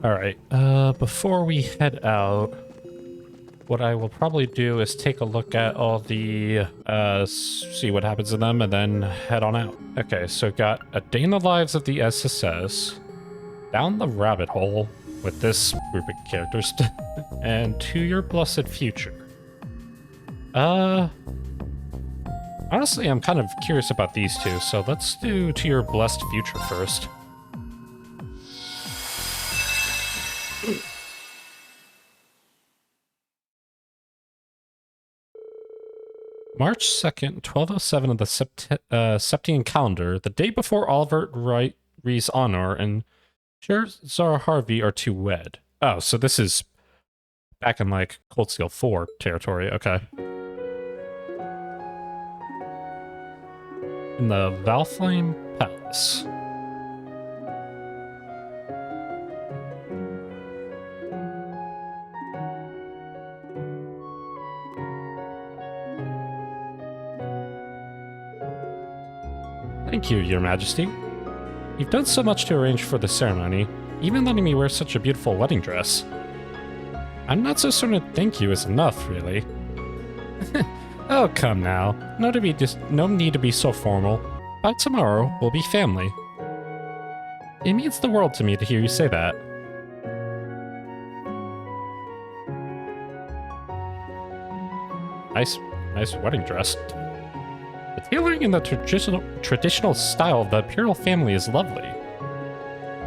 Alright, before we head out, what I will probably do is take a look at all the, see what happens in them, and then head on out. Okay, so got A Day in the Lives of the SSS, Down the Rabbit Hole with this group of characters, and To Your Blessed Future. Honestly, I'm kind of curious about these two, so let's do To Your Blessed Future first. March 2nd, 1207 of the Septian calendar, the day before Olivert Honor and Scherazard Harvey are to wed. Oh, so this is back in, like, Cold Steel 4 territory, okay. In the Valflame Palace. Thank you, Your Majesty. You've done so much to arrange for the ceremony, even letting me wear such a beautiful wedding dress. I'm not so certain thank you is enough, really. Oh, come now. No need to be so formal. By tomorrow, we'll be family. It means the world to me to hear you say that. Nice wedding dress. The tailoring in the traditional style of the imperial family is lovely.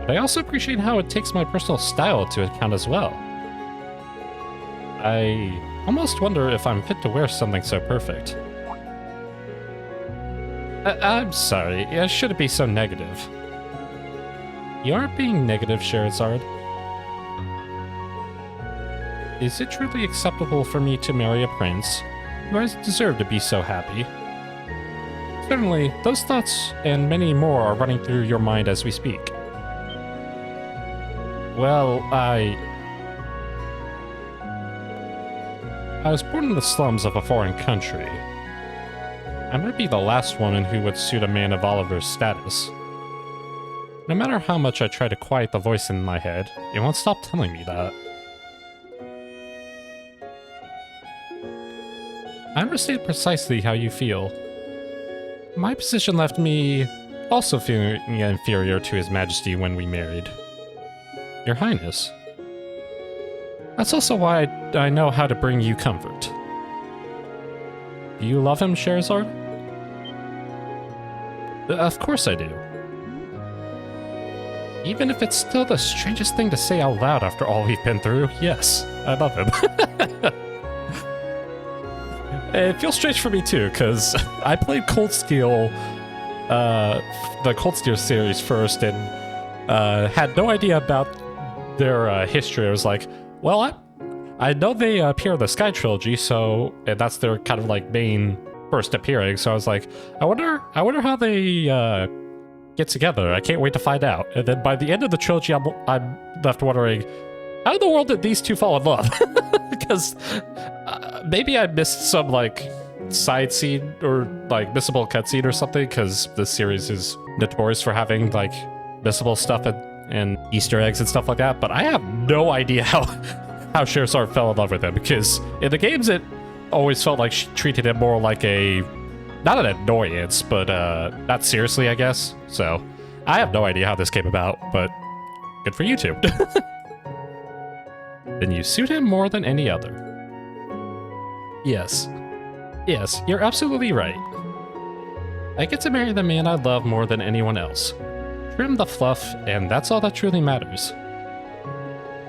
But I also appreciate how it takes my personal style into account as well. I almost wonder if I'm fit to wear something so perfect. I'm sorry, I shouldn't be so negative. You aren't being negative, Scherazard. Is it truly acceptable for me to marry a prince who has deserved to be so happy? Certainly, those thoughts and many more are running through your mind as we speak. Well, I was born in the slums of a foreign country. I might be the last woman who would suit a man of Oliver's status. No matter how much I try to quiet the voice in my head, it won't stop telling me that. I understand precisely how you feel. My position left me also feeling inferior to His Majesty when we married. Your Highness. That's also why I know how to bring you comfort. Do you love him, Scherazard? Of course I do. Even if it's still the strangest thing to say out loud after all we've been through, yes, I love him. It feels strange for me too, because I played Cold Steel, the Cold Steel series first, and had no idea about their history. I was like, well, I know they appear in the Sky Trilogy, so and that's their kind of like main first appearing. So I was like, I wonder how they get together. I can't wait to find out. And then by the end of the trilogy, I'm left wondering, how in the world did these two fall in love? Because maybe I missed some like side scene or like missable cutscene or something, because this series is notorious for having like missable stuff and Easter eggs and stuff like that. But I have no idea how Scherazard fell in love with him, because in the games it always felt like she treated him more like not an annoyance, but not seriously, I guess. So I have no idea how this came about, but good for you two. Then you suit him more than any other. Yes, you're absolutely right. I get to marry the man I love more than anyone else. Trim the fluff, and that's all that truly matters.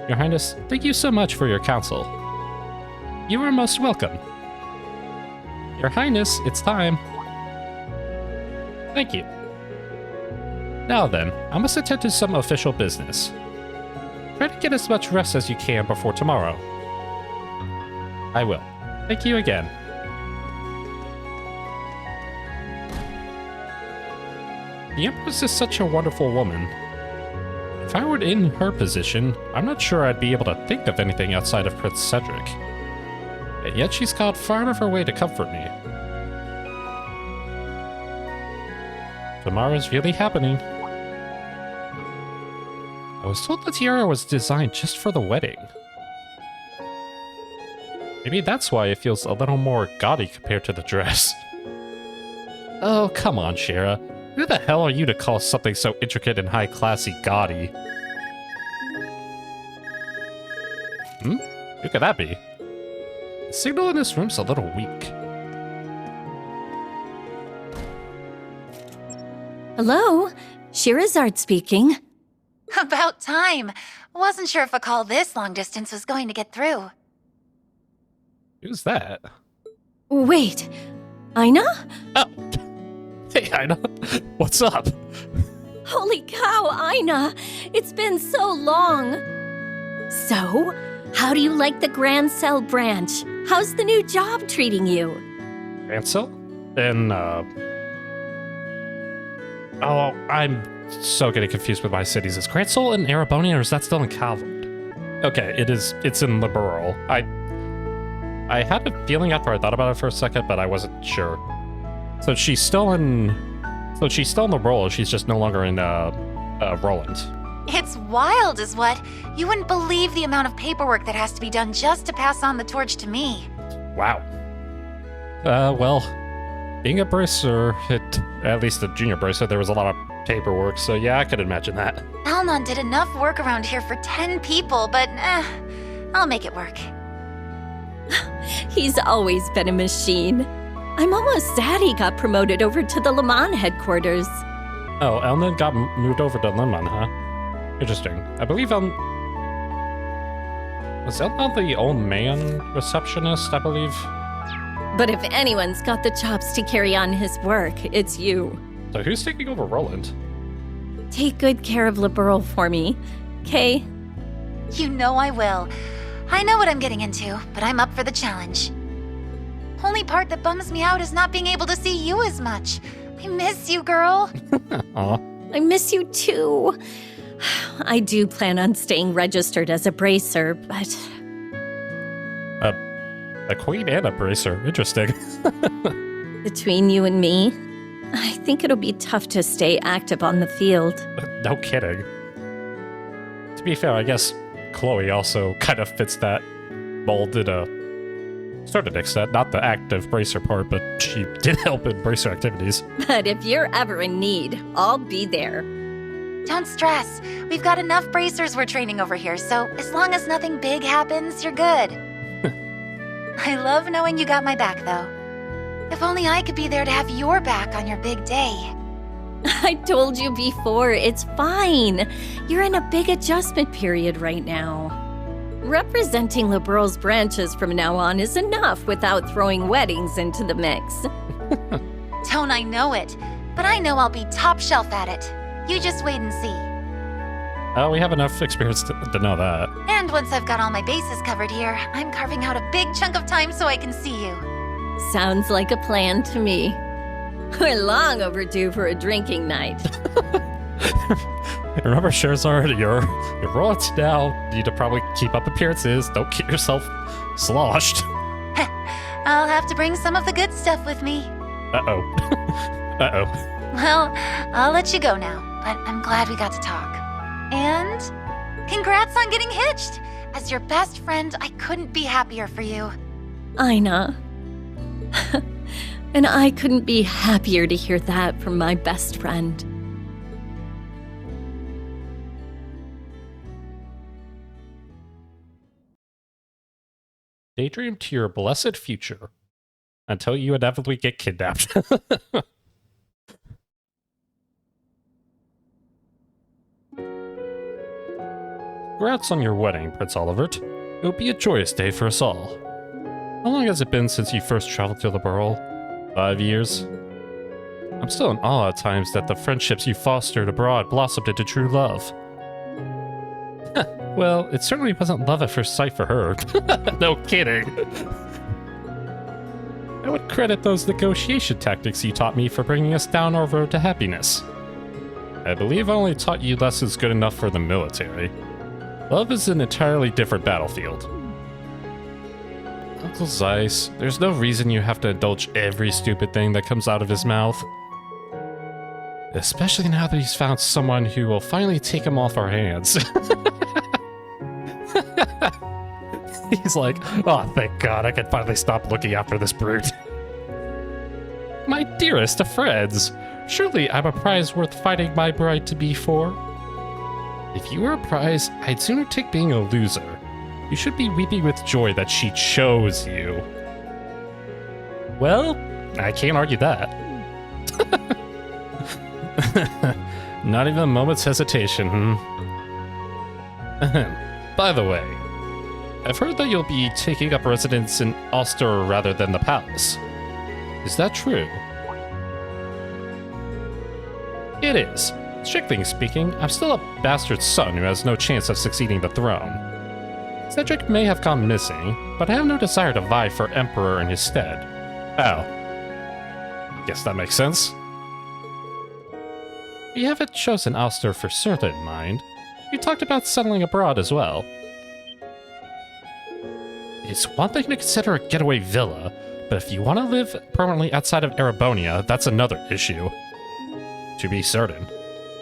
Your Highness, thank you so much for your counsel. You are most welcome. Your Highness, it's time. Thank you. Now then, I must attend to some official business. Try to get as much rest as you can before tomorrow. I will. Thank you again. The Empress is such a wonderful woman. If I were in her position, I'm not sure I'd be able to think of anything outside of Prince Cedric. And yet she's gone far out of her way to comfort me. Tomorrow's really happening. I was told the tiara was designed just for the wedding. Maybe that's why it feels a little more gaudy compared to the dress. Oh, come on, Shara. Who the hell are you to call something so intricate and high-classy gaudy? Who could that be? The signal in this room's a little weak. Hello, Scherazard speaking. About time. Wasn't sure if a call this long distance was going to get through. Who's that? Wait, Aina? Oh! Hey, Aina. What's up? Holy cow, Aina! It's been so long! So, how do you like the Grand Cell branch? How's the new job treating you? Ansel? And, Oh, I'm so getting confused with my cities. Is Gransel in Arabonia, or is that still in Calvard? Okay, it's in Liberal. I had a feeling after I thought about it for a second, but I wasn't sure. So she's still in the role, she's just no longer in, Roland. It's wild, is what. You wouldn't believe the amount of paperwork that has to be done just to pass on the torch to me. Wow. Well, being a bracer, at least a junior bracer, there was a lot of paperwork, so yeah, I could imagine that. Alnon did enough work around here for 10 people, but I'll make it work. He's always been a machine. I'm almost sad he got promoted over to the Le Mans headquarters. Oh, Elnan got moved over to Le Mans, huh? Interesting. I believe was Elnan the old man receptionist, I believe? But if anyone's got the chops to carry on his work, it's you. So who's taking over Roland? Take good care of Liberal for me, okay? You know I will. I know what I'm getting into, but I'm up for the challenge. Only part that bums me out is not being able to see you as much. I miss you, girl. Aw. I miss you too. I do plan on staying registered as a bracer, but... A queen and a bracer. Interesting. Between you and me, I think it'll be tough to stay active on the field. No kidding. To be fair, I guess Chloe also kind of fits that mold in a certain extent. Not the active bracer part, but she did help in bracer activities. But if you're ever in need, I'll be there. Don't stress. We've got enough bracers we're training over here, so as long as nothing big happens, you're good. I love knowing you got my back, though. If only I could be there to have your back on your big day. I told you before, it's fine. You're in a big adjustment period right now. Representing Liberal's branches from now on is enough without throwing weddings into the mix. Don't I know it? But I know I'll be top shelf at it. You just wait and see. We have enough experience to know that. And once I've got all my bases covered here, I'm carving out a big chunk of time so I can see you. Sounds like a plan to me. We're long overdue for a drinking night. Remember, Scherazard, you're royalty now. You need to probably keep up appearances. Don't get yourself sloshed. I'll have to bring some of the good stuff with me. Uh-oh. Uh-oh. Well, I'll let you go now, but I'm glad we got to talk. And congrats on getting hitched! As your best friend, I couldn't be happier for you. Aina. And I couldn't be happier to hear that from my best friend. Daydream to your blessed future until you inevitably get kidnapped. Congrats on your wedding, Prince Olivert. It will be a joyous day for us all. How long has it been since you first traveled to the Burl? 5 years? I'm still in awe at times that the friendships you fostered abroad blossomed into true love. Well, it certainly wasn't love at first sight for her. No kidding. I would credit those negotiation tactics you taught me for bringing us down our road to happiness. I believe I only taught you lessons good enough for the military. Love is an entirely different battlefield. Uncle Zeiss, there's no reason you have to indulge every stupid thing that comes out of his mouth. Especially now that he's found someone who will finally take him off our hands. He's like, oh, thank God, I can finally stop looking after this brute. My dearest of friends, surely I'm a prize worth fighting my bride-to-be for. If you were a prize, I'd sooner take being a loser. You should be weeping with joy that she chose you. Well, I can't argue that. Not even a moment's hesitation, By the way, I've heard that you'll be taking up residence in Ulster rather than the palace. Is that true? It is. Strictly speaking, I'm still a bastard son who has no chance of succeeding the throne. Cedric may have gone missing, but I have no desire to vie for emperor in his stead. Oh. Guess that makes sense. You haven't chosen Ulster for certain, mind. You talked about settling abroad as well. It's one thing to consider a getaway villa, but if you want to live permanently outside of Erebonia, that's another issue. To be certain,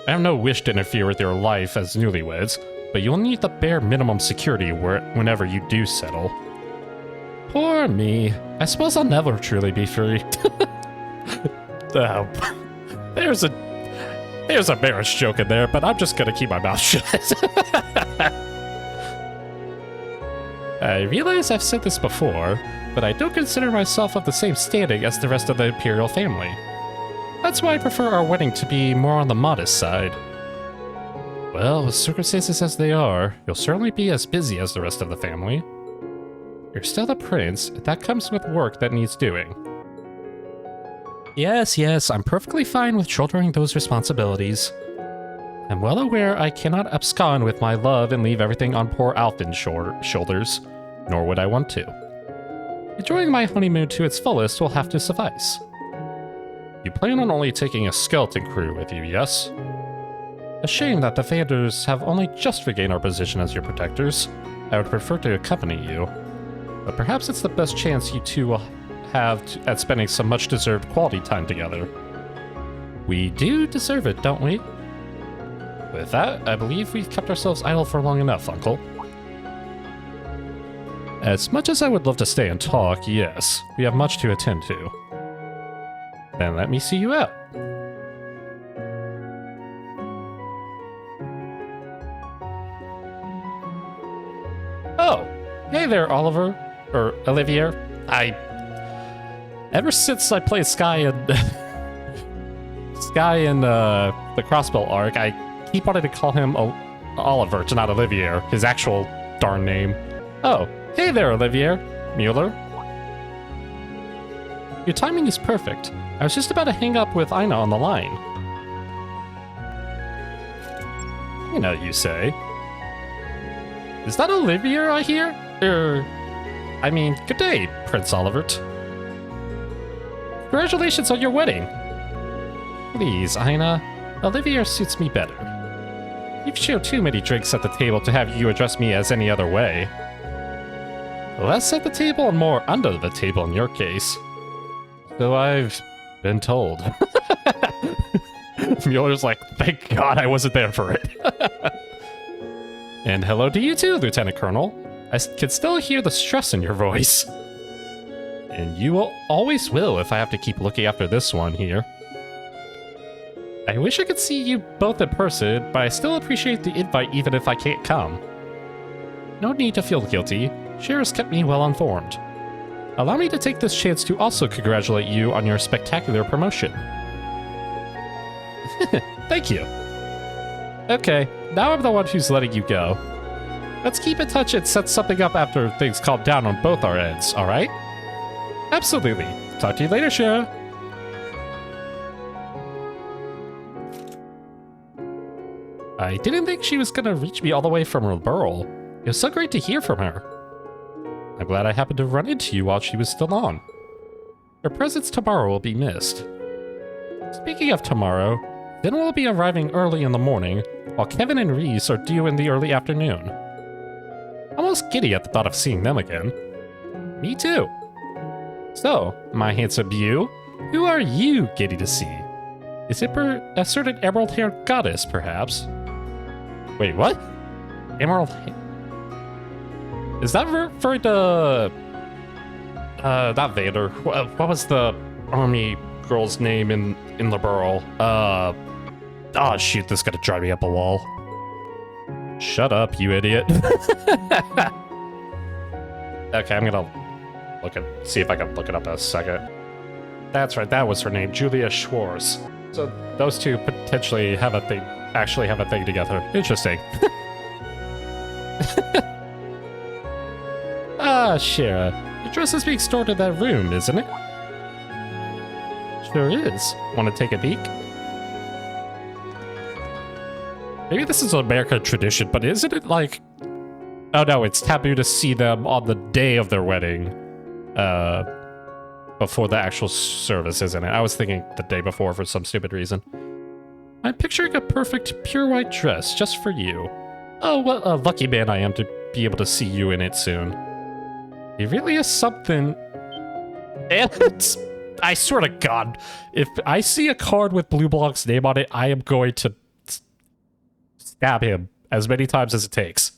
I have no wish to interfere with your life as newlyweds, but you'll need the bare minimum security whenever you do settle. Poor me. I suppose I'll never truly be free. There's a marriage joke in there, but I'm just gonna keep my mouth shut. I realize I've said this before, but I don't consider myself of the same standing as the rest of the Imperial family. That's why I prefer our wedding to be more on the modest side. Well, with circumstances as they are, you'll certainly be as busy as the rest of the family. You're still the prince, and that comes with work that needs doing. Yes, I'm perfectly fine with shouldering those responsibilities. I'm well aware I cannot abscond with my love and leave everything on poor Alfin's shoulders, nor would I want to. Enjoying my honeymoon to its fullest will have to suffice. You plan on only taking a skeleton crew with you, yes? A shame that the Vanders have only just regained our position as your protectors. I would prefer to accompany you, but perhaps it's the best chance you two will have at spending some much-deserved quality time together. We do deserve it, don't we? With that, I believe we've kept ourselves idle for long enough, Uncle. As much as I would love to stay and talk, yes, we have much to attend to. Then let me see you out. Oh, hey there, Oliver. Or Olivert. Ever since I played Sky in the Crossbow arc, I keep wanting to call him Olivert, not Olivert, his actual darn name. Oh, hey there, Olivert. Mueller. Your timing is perfect. I was just about to hang up with Ina on the line. You know, you say. Is that Olivert I hear? I mean, good day, Prince Olivert. Congratulations on your wedding. Please, Ina. Olivert suits me better. You've shared too many drinks at the table to have you address me as any other way. Less at the table and more under the table in your case. So I've been told. Mueller's like, thank God I wasn't there for it. And hello to you too, Lieutenant Colonel. I can still hear the stress in your voice. And you will always will if I have to keep looking after this one here. I wish I could see you both in person, but I still appreciate the invite even if I can't come. No need to feel guilty. Sheriff's kept me well informed. Allow me to take this chance to also congratulate you on your spectacular promotion. Thank you. Okay, now I'm the one who's letting you go. Let's keep in touch and set something up after things calm down on both our ends, alright? Absolutely. Talk to you later, Shara. I didn't think she was gonna reach me all the way from Reverie. It was so great to hear from her. I'm glad I happened to run into you while she was still on. Her presence tomorrow will be missed. Speaking of tomorrow, Finn will be arriving early in the morning, while Kevin and Reese are due in the early afternoon. Almost giddy at the thought of seeing them again. Me too. So, my handsome you, who are you giddy to see? Is it a certain emerald-haired goddess, perhaps? Wait, what? Emerald... Is that referring to... not Vader. What was the army girl's name in Liberl? Oh, shoot, this is gonna drive me up a wall. Shut up, you idiot. Okay, I'm gonna see if I can look it up in a second. That's right, that was her name, Julia Schwartz. So those two potentially actually have a thing together. Interesting. Ah, Shara, your dress is being stored in that room, isn't it? Sure is. Want to take a peek? Maybe this is an American tradition, but isn't it like... Oh no, it's taboo to see them on the day of their wedding. Before the actual service, isn't it? I was thinking the day before for some stupid reason. I'm picturing a perfect, pure white dress just for you. Oh, what a lucky man I am to be able to see you in it soon. It really is something... And I swear to God, if I see a card with Blue Block's name on it, I am going to stab him as many times as it takes.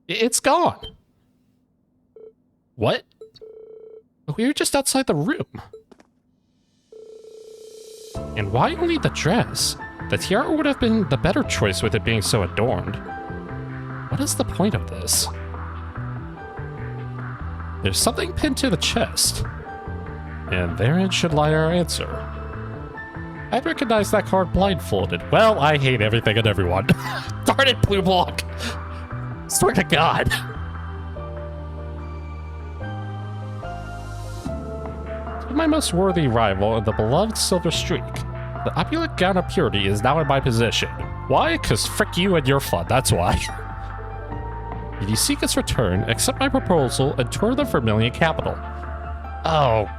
It's gone. What? We were just outside the room. And why only the dress? The tiara would have been the better choice with it being so adorned. What is the point of this? There's something pinned to the chest. And therein should lie our answer. I'd recognize that card blindfolded. Well, I hate everything and everyone. Darn it, Blue Block! Swear to God! To my most worthy rival in the beloved Silver Streak, the opulent gown of purity is now in my possession. Why? 'Cause frick you and your fun, that's why. If you seek its return, accept my proposal and tour the Vermilion capital. Oh,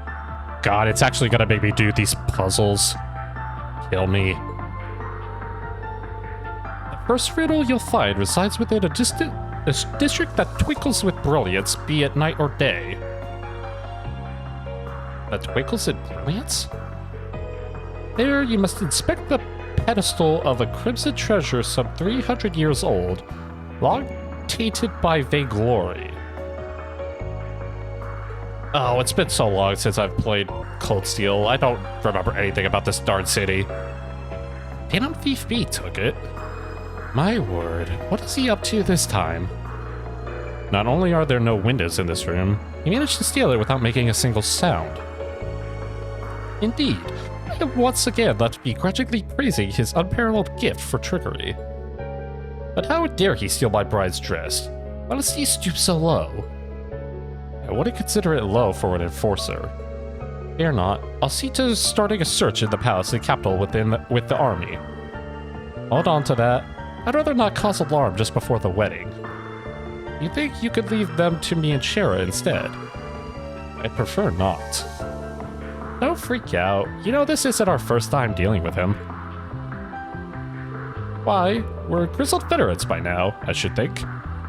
God, it's actually gonna make me do these puzzles. Kill me. The first riddle you'll find resides within a district that twinkles with brilliance, be it night or day. That twinkles in brilliance? There, you must inspect the pedestal of a crimson treasure some 300 years old, long tainted by vainglory. Oh, it's been so long since I've played Cold Steel, I don't remember anything about this darn city. Phantom Thief B took it. My word, what is he up to this time? Not only are there no windows in this room, he managed to steal it without making a single sound. Indeed, I have once again left begrudgingly praising his unparalleled gift for trickery. But how dare he steal my bride's dress? Why does he stoop so low? I wouldn't consider it low for an enforcer. Fear not, I'll see to starting a search in the palace and capital with the army. Hold on to that. I'd rather not cause alarm just before the wedding. You think you could leave them to me and Shara instead? I'd prefer not. Don't freak out. You know, this isn't our first time dealing with him. Why? We're grizzled veterans by now, I should think.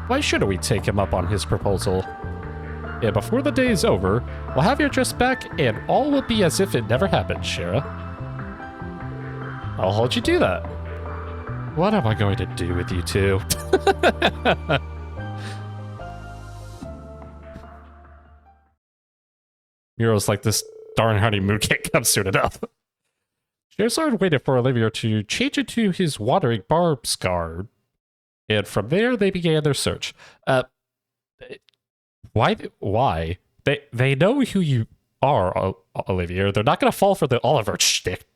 Why shouldn't we take him up on his proposal? And before the day is over, we'll have your dress back and all will be as if it never happened, Shara. I'll hold you to that. What am I going to do with you two? Miro's like, this darn honeymoon can't come soon enough. Scherazard waited for Olivert to change into his wandering barb's garb, and from there they began their search. Why? They know who you are, Olivert. They're not gonna fall for the Olivert shtick.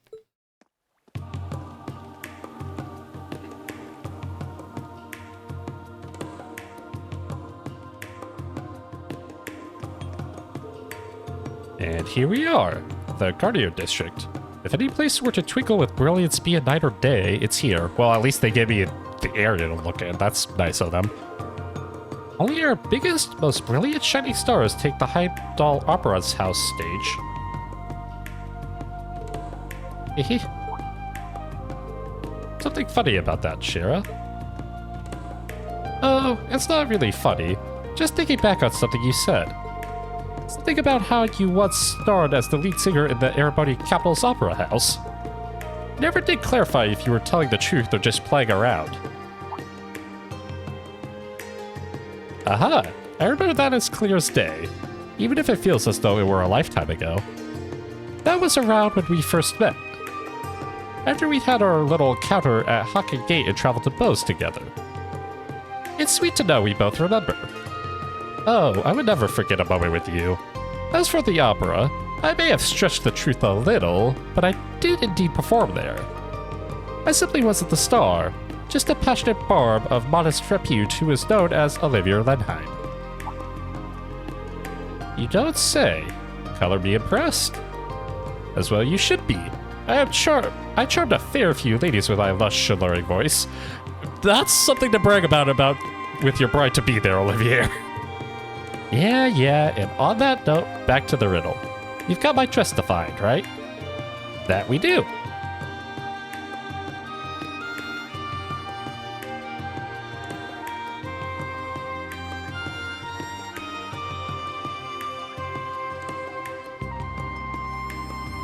And here we are, the Guardian District. If any place were to twinkle with brilliance be it night or day, it's here. Well, at least they gave me the area to look at. That's nice of them. Only our biggest, most brilliant shining stars take the Heimdall Opera's house stage. Hehe. Something funny about that, Shara. Oh, it's not really funny. Just thinking back on something you said. Something about how you once starred as the lead singer in the Erebony Capital's Opera House. Never did clarify if you were telling the truth or just playing around. Aha! I remember that as clear as day, even if it feels as though it were a lifetime ago. That was around when we first met. After we had our little encounter at Hawking Gate and traveled to Bose together. It's sweet to know we both remember. Oh, I would never forget a moment with you. As for the opera, I may have stretched the truth a little, but I did indeed perform there. I simply wasn't the star, just a passionate barb of modest repute who is known as Olivert Lenheim. You don't say. Color me impressed. As well you should be. I charmed a fair few ladies with my lush, alluring voice. That's something to brag about with your bride-to-be there, Olivier. Yeah, and on that note, back to the riddle. You've got my dress defined, right? That we do.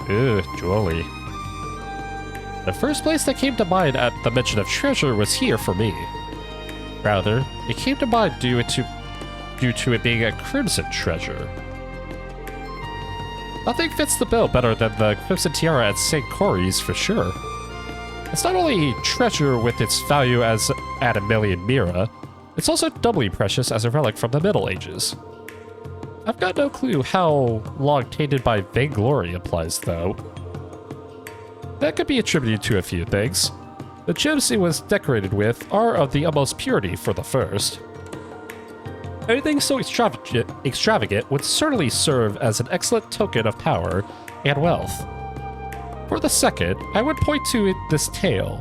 Ugh, Julie. The first place that came to mind at the mention of treasure was here for me. Rather, it came to mind due to it being a crimson treasure. Nothing fits the bill better than the crimson tiara at St. Corey's for sure. It's not only a treasure with its value as at a million mira, it's also doubly precious as a relic from the Middle Ages. I've got no clue how long tainted by vainglory applies, though. That could be attributed to a few things. The gems it was decorated with are of the utmost purity for the first. Anything so extravagant would certainly serve as an excellent token of power and wealth. For the second, I would point to this tale.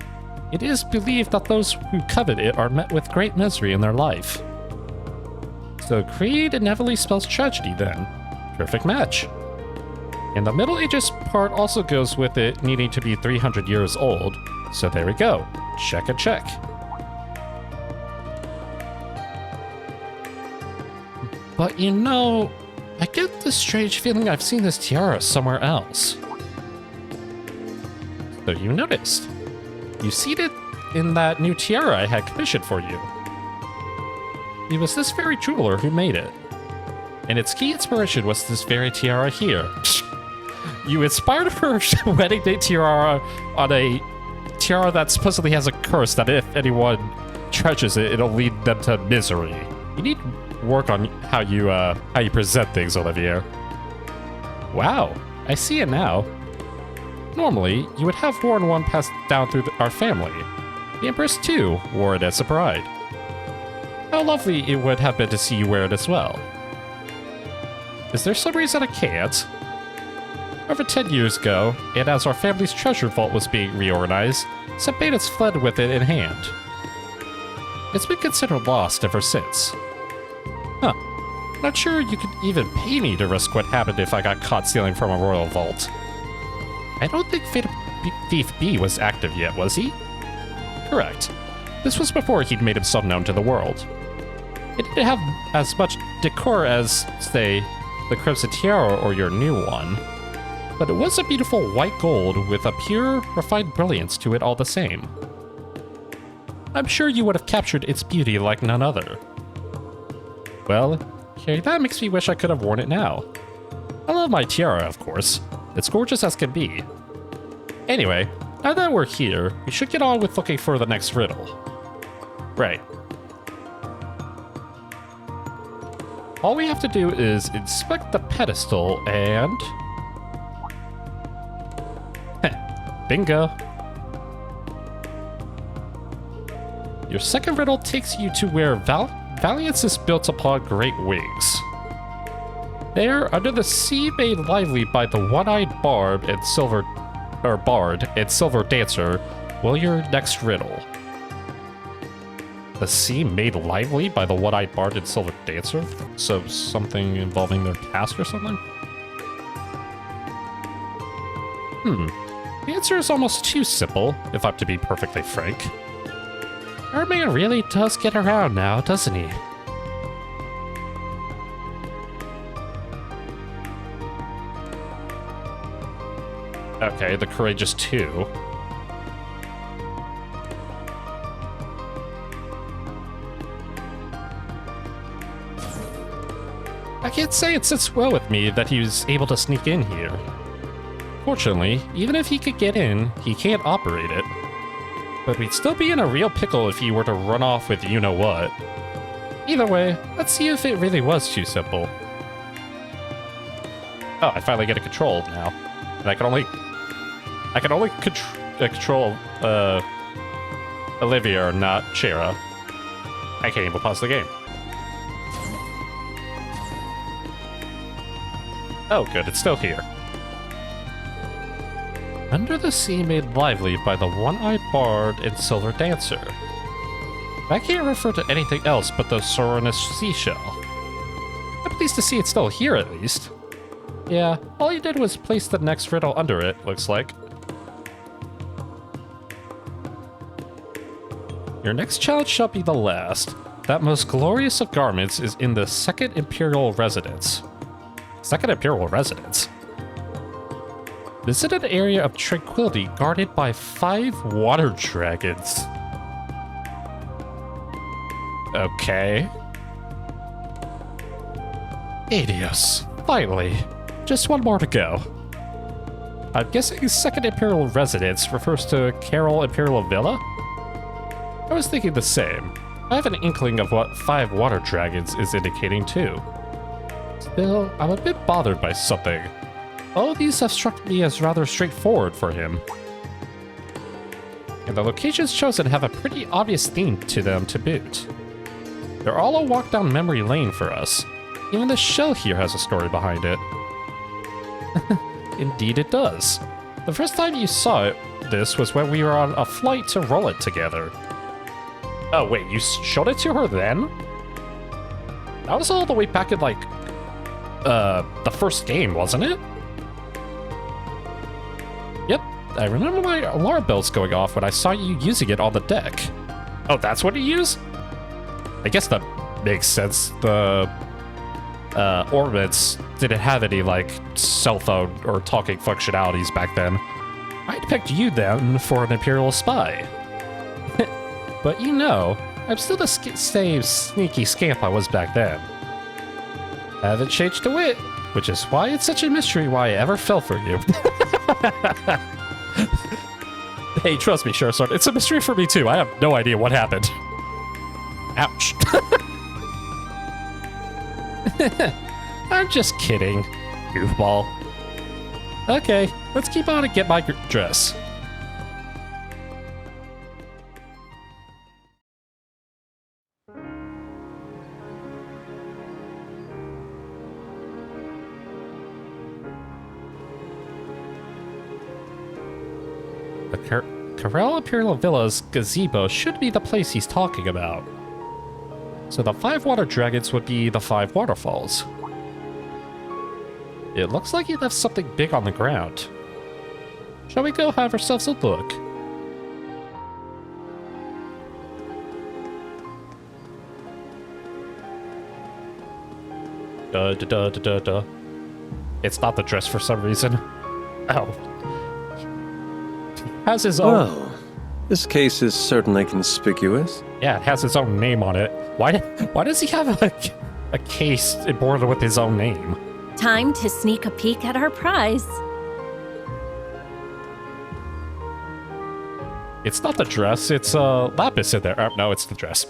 It is believed that those who covet it are met with great misery in their life. So greed inevitably spells tragedy then. Perfect match. And the Middle Ages part also goes with it needing to be 300 years old. So there we go. Check and check. But you know, I get this strange feeling I've seen this tiara somewhere else. So you noticed. You see it in that new tiara I had commissioned for you. It was this very jeweler who made it. And its key inspiration was this very tiara here. You inspired her wedding day tiara on a tiara that supposedly has a curse that if anyone treasures it, it'll lead them to misery. You need work on how you present things, Olivier. Wow, I see it now. Normally, you would have worn one passed down through our family. The Empress, too, wore it as a bride. How lovely it would have been to see you wear it as well. Is there some reason I can't? Over 10 years ago, and as our family's treasure vault was being reorganized, some bandits fled with it in hand. It's been considered lost ever since. Huh. Not sure you could even pay me to risk what happened if I got caught stealing from a royal vault. I don't think Thief B was active yet, was he? Correct. This was before he'd made himself known to the world. It didn't have as much decor as, say, the Crimson Tiara or your new one, but it was a beautiful white gold with a pure, refined brilliance to it all the same. I'm sure you would have captured its beauty like none other. Well, okay, that makes me wish I could have worn it now. I love my tiara, of course. It's gorgeous as can be. Anyway, now that we're here, we should get on with looking for the next riddle. Right. All we have to do is inspect the pedestal and... bingo. Your second riddle takes you to where Valiance is built upon great wings. There, under the sea made lively by the one-eyed bard and silver dancer, will your next riddle. The sea made lively by the one-eyed bard and silver dancer? So something involving their past or something? The answer is almost too simple, if I'm to be perfectly frank. Our man really does get around now, doesn't he? Okay, the Courageous 2. I can't say it sits well with me that he was able to sneak in here. Fortunately, even if he could get in, he can't operate it. But we'd still be in a real pickle if he were to run off with you-know-what. Either way, let's see if it really was too simple. Oh, I finally get a control now. And I can only control, Olivia, not Shara. I can't even pause the game. Oh, good, it's still here. Under the Sea made lively by the one-eyed bard and silver dancer. I can't refer to anything else but the Sorinus seashell. I'm pleased to see it's still here, at least. Yeah, all you did was place the next riddle under it, looks like. Your next challenge shall be the last. That most glorious of garments is in the Second Imperial Residence. Second Imperial Residence? Visit an area of tranquility guarded by 5 water dragons. Okay. Adios. Finally. Just one more to go. I'm guessing Second Imperial Residence refers to Carol Imperial Villa? I was thinking the same. I have an inkling of what 5 water dragons is indicating too. Still, I'm a bit bothered by something. All of these have struck me as rather straightforward for him. And the locations chosen have a pretty obvious theme to them to boot. They're all a walk down memory lane for us. Even the shell here has a story behind it. Indeed it does. The first time you saw this was when we were on a flight to roll it together. Oh wait, you showed it to her then? That was all the way back in like, the first game, wasn't it? Yep, I remember my alarm bells going off when I saw you using it on the deck. Oh, that's what you use? I guess that makes sense. The orbits didn't have any like cell phone or talking functionalities back then. I'd picked you then for an Imperial spy. But you know, I'm still the same sneaky scamp I was back then. Haven't changed a whit, which is why it's such a mystery why I ever fell for you. Hey, trust me, Scherazard, it's a mystery for me too. I have no idea what happened. Ouch. I'm just kidding, goofball. Okay, let's keep on and get my dress. The Carell Imperial Villa's gazebo should be the place he's talking about. So the 5 water dragons would be the 5 waterfalls. It looks like he left something big on the ground. Shall we go have ourselves a look? It's not the dress for some reason. Oh. Has his own... Well, this case is certainly conspicuous. Yeah, it has his own name on it. Why does he have a case embroidered with his own name? Time to sneak a peek at our prize. It's not the dress, it's lapis in there. Oh, no, it's the dress.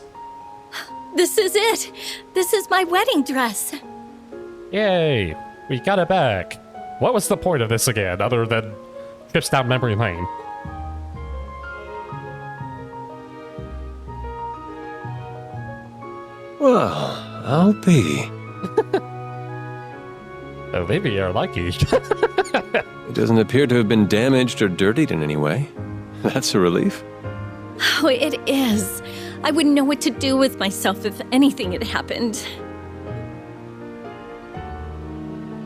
This is it! This is my wedding dress! Yay! We got it back. What was the point of this again, other than trips down memory lane? Well, I'll be. Olivia are lucky. It doesn't appear to have been damaged or dirtied in any way. That's a relief. Oh, it is. I wouldn't know what to do with myself if anything had happened.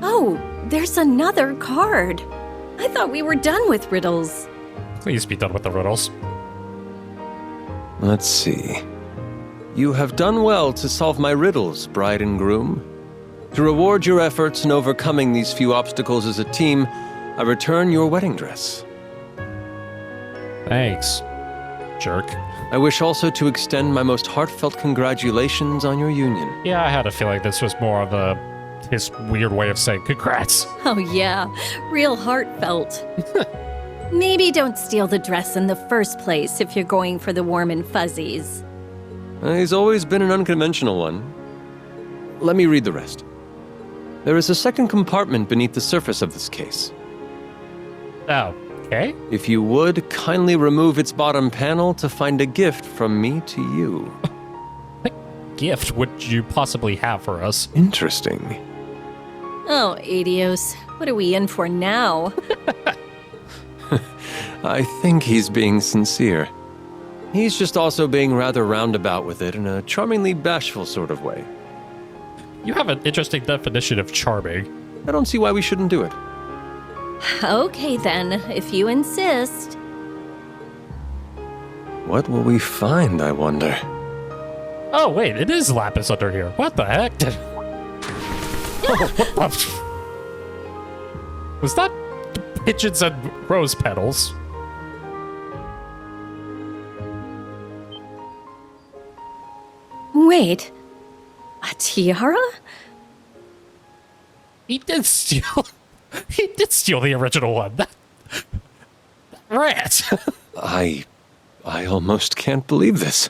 Oh, there's another card. I thought we were done with riddles. Please be done with the riddles. Let's see. You have done well to solve my riddles, bride and groom. To reward your efforts in overcoming these few obstacles as a team, I return your wedding dress. Thanks, jerk. I wish also to extend my most heartfelt congratulations on your union. Yeah, I had a feeling this was more of a his weird way of saying congrats. Oh, yeah, real heartfelt. Maybe don't steal the dress in the first place if you're going for the warm and fuzzies. He's always been an unconventional one. Let me read the rest. There is a second compartment beneath the surface of this case. Oh, okay. If you would, kindly remove its bottom panel to find a gift from me to you. What gift would you possibly have for us? Interesting. Oh, Adios, what are we in for now? I think he's being sincere. He's just also being rather roundabout with it in a charmingly bashful sort of way. You have an interesting definition of charming. I don't see why we shouldn't do it. Okay then, if you insist. What will we find, I wonder? Oh, wait, it is Lapis under here. What the heck? Oh, what the... Was that pigeons and rose petals? Wait, a tiara? He did steal... He did steal the original one. That rat. I almost can't believe this.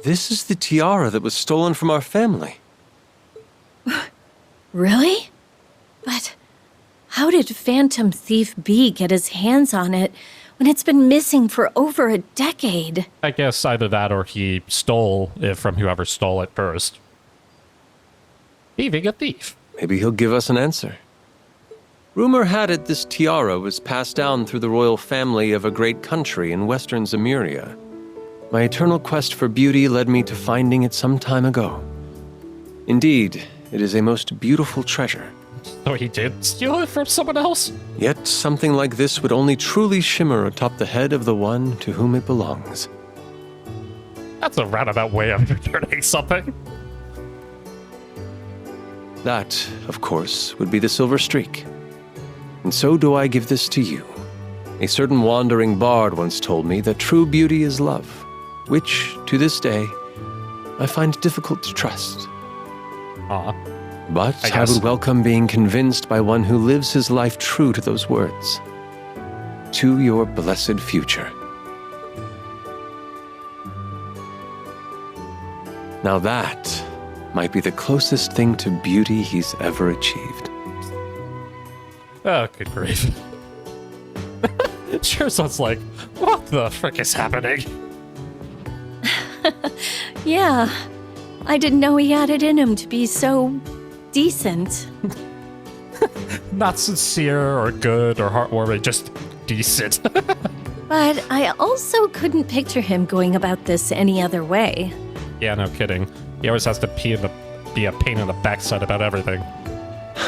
This is the tiara that was stolen from our family. Really? But how did Phantom Thief B get his hands on it when it's been missing for over a decade? I guess either that or he stole it from whoever stole it first. Thieving a thief. Maybe he'll give us an answer. Rumor had it this tiara was passed down through the royal family of a great country in western Zemuria. My eternal quest for beauty led me to finding it some time ago. Indeed, it is a most beautiful treasure. So he did steal it from someone else? Yet something like this would only truly shimmer atop the head of the one to whom it belongs. That's a roundabout way of returning something. That, of course, would be the silver streak. And so do I give this to you. A certain wandering bard once told me that true beauty is love, which, to this day, I find difficult to trust. But I would welcome being convinced by one who lives his life true to those words. To your blessed future. Now that might be the closest thing to beauty he's ever achieved. Oh, good grief. Scherazard's like, what the frick is happening? Yeah, I didn't know he had it in him to be so decent. Not sincere or good or heartwarming, just decent. But I also couldn't picture him going about this any other way. Yeah, no kidding. He always has to be a pain in the backside about everything.